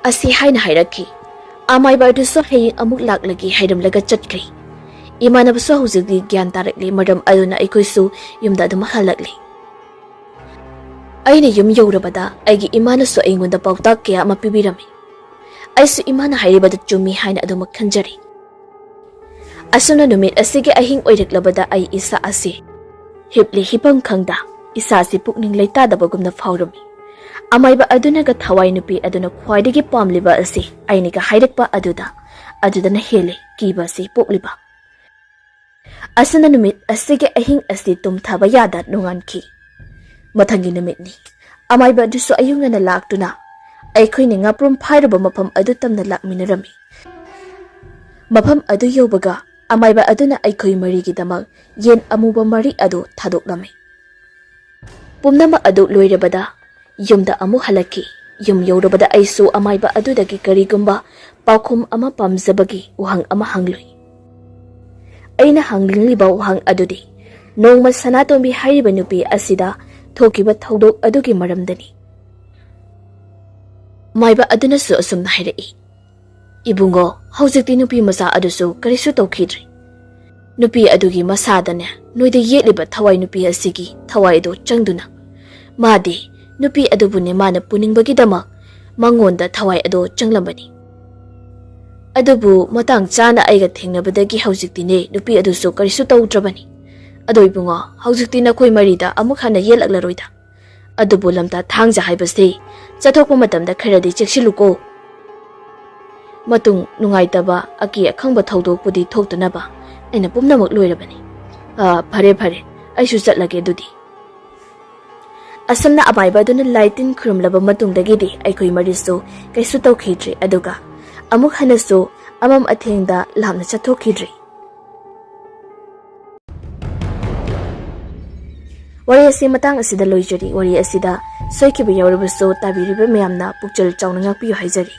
Asi haina hairakhi. Amaiba aduso hayeng amuk laklagi hairamlaga chatkri. Imanabaso hujikdi gyan tarakli maram aduna aikoisu yumda adum halakli. Aina yum yaurabada aigi imanaso aingonda pautak kaya ama pibirami. Aisu imana hairibada chumi haina aduma khanjari. Asuna numit asige ahing oiraklabada ai isa asi hipli hipam khangda isa si pukning leitadabagumna phawrami. Amayba adunaga thawai nupi aduna khwaidagi pamliba asi ainiga hairakpa adudana hele kiba si pokliba. Asana numit asige ahing asi tumthaba yada nunganki. Mathangi numit ni amayba adusu ayunga na laktuna aikhoini ngaprum phairaba mafam adu tamna lakminarami. Mafam adu yobaga amayba aduna aikhoi marigi damak yen amuba mari adu thadoklami. Pumnama adu loirabada yumda amu halaki yum yorabada aisu amayba adudagi karigumba paukhum ama pamjabagi uhang ama hangloi. Aina hanglingliba uhang adudi nongma sanatombi hairiba nupi asida thokiba thaudok adugi maramdani. Mayba aduna su asumna hairai. Ibungo haujikti nupi masa adusu karisu tawkhidri. Nupi adugi masadane noida yetliba thawai nupi asigi thawai do changduna. Madi nupi adubune mana puningbagidama mangonda thawai ado changlambani. Adubu matang chana aiga thengnabadagi haujiktine nupi adusu karisu tawdrabani. Ado ibungo haujikti nakhoi marida amuk hana yelaklaroida. Adubu lamta thangja haibase chathokpa matamda kharadi cheksiluko. Matung nungaitaba aki akhangba thaudokpudi thoktunaba aina pumnamak loirabani. Phare aisu chatlage dudi. Asamna amayba aduna laitin khurumlaba matungdagidi aikhoi marisu kaisu tawkhidri aduga amuk hanasu amam athengda lamna chathokidri. Wari asi matang asida loijari wari asida soikiba yawrabasu tabiriba mayamna pukchal chawna ngakpiyu haijari.